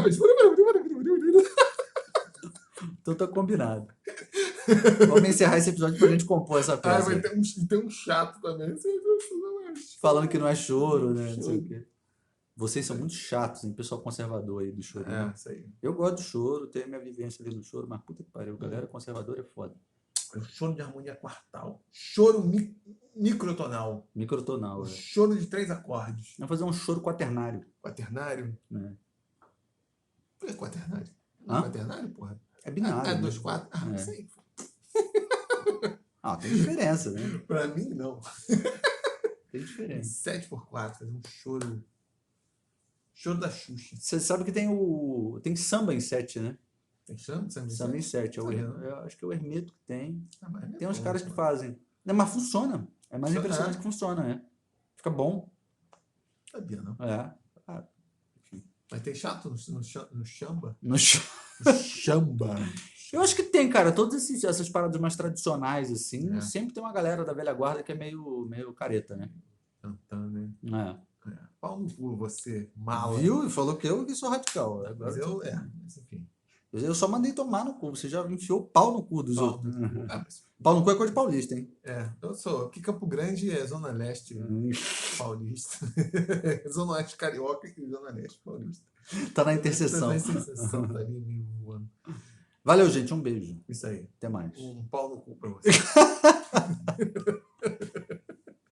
Então tá combinado. Vamos encerrar esse episódio pra gente compor essa peça. Tem um chato também. falando que não é choro, né? Não sei o Choro. quê. Vocês são muito chatos, hein? Pessoal conservador aí do choro. Né? Isso aí. Eu gosto do choro, tenho minha vivência ali no choro, mas puta que pariu, galera conservadora é foda. É o choro de harmonia quartal. Choro microtonal. Microtonal, O é. choro de 3 acordes. Vamos fazer um choro quaternário. Quaternário. Né? Por que quaternário? Não é Hã? quaternário, porra? É binário. né? 2/4. É. Isso aí. Ah, tem diferença, né? Pra mim, não. Tem diferença. 7/4. Fazer um choro. Choro da Xuxa. Você sabe que tem samba em 7, né? Tem chama? Samba em 7. Sabia, não. Eu acho que é o Hermeto que tem. Mas é Tem uns bom, caras que mano. fazem. Não, mas funciona. É mais Funciona, impressionante é. que funciona, né? Fica bom. Sabia, não. É. Mas tem chato no chamba? No show. Chamba. Eu acho que tem, cara. Todas essas paradas mais tradicionais, assim, É. sempre tem uma galera da velha guarda que é meio careta, né? Cantando, né? É. Pau no cu, você, mala. Viu? E falou que eu que sou radical. Mas Agora mas enfim. eu só mandei tomar no cu. Você já enfiou o pau no cu dos Pau outros. no cu. Mas, Pau no cu é coisa de paulista, hein? eu sou. Aqui Campo Grande é Zona Leste paulista. Zona Oeste carioca e Zona Leste paulista. Tá na interseção. Tá na interseção, tá ali meio voando. Valeu, gente. Um beijo. Isso aí. Até mais. Um pau no cu pra você.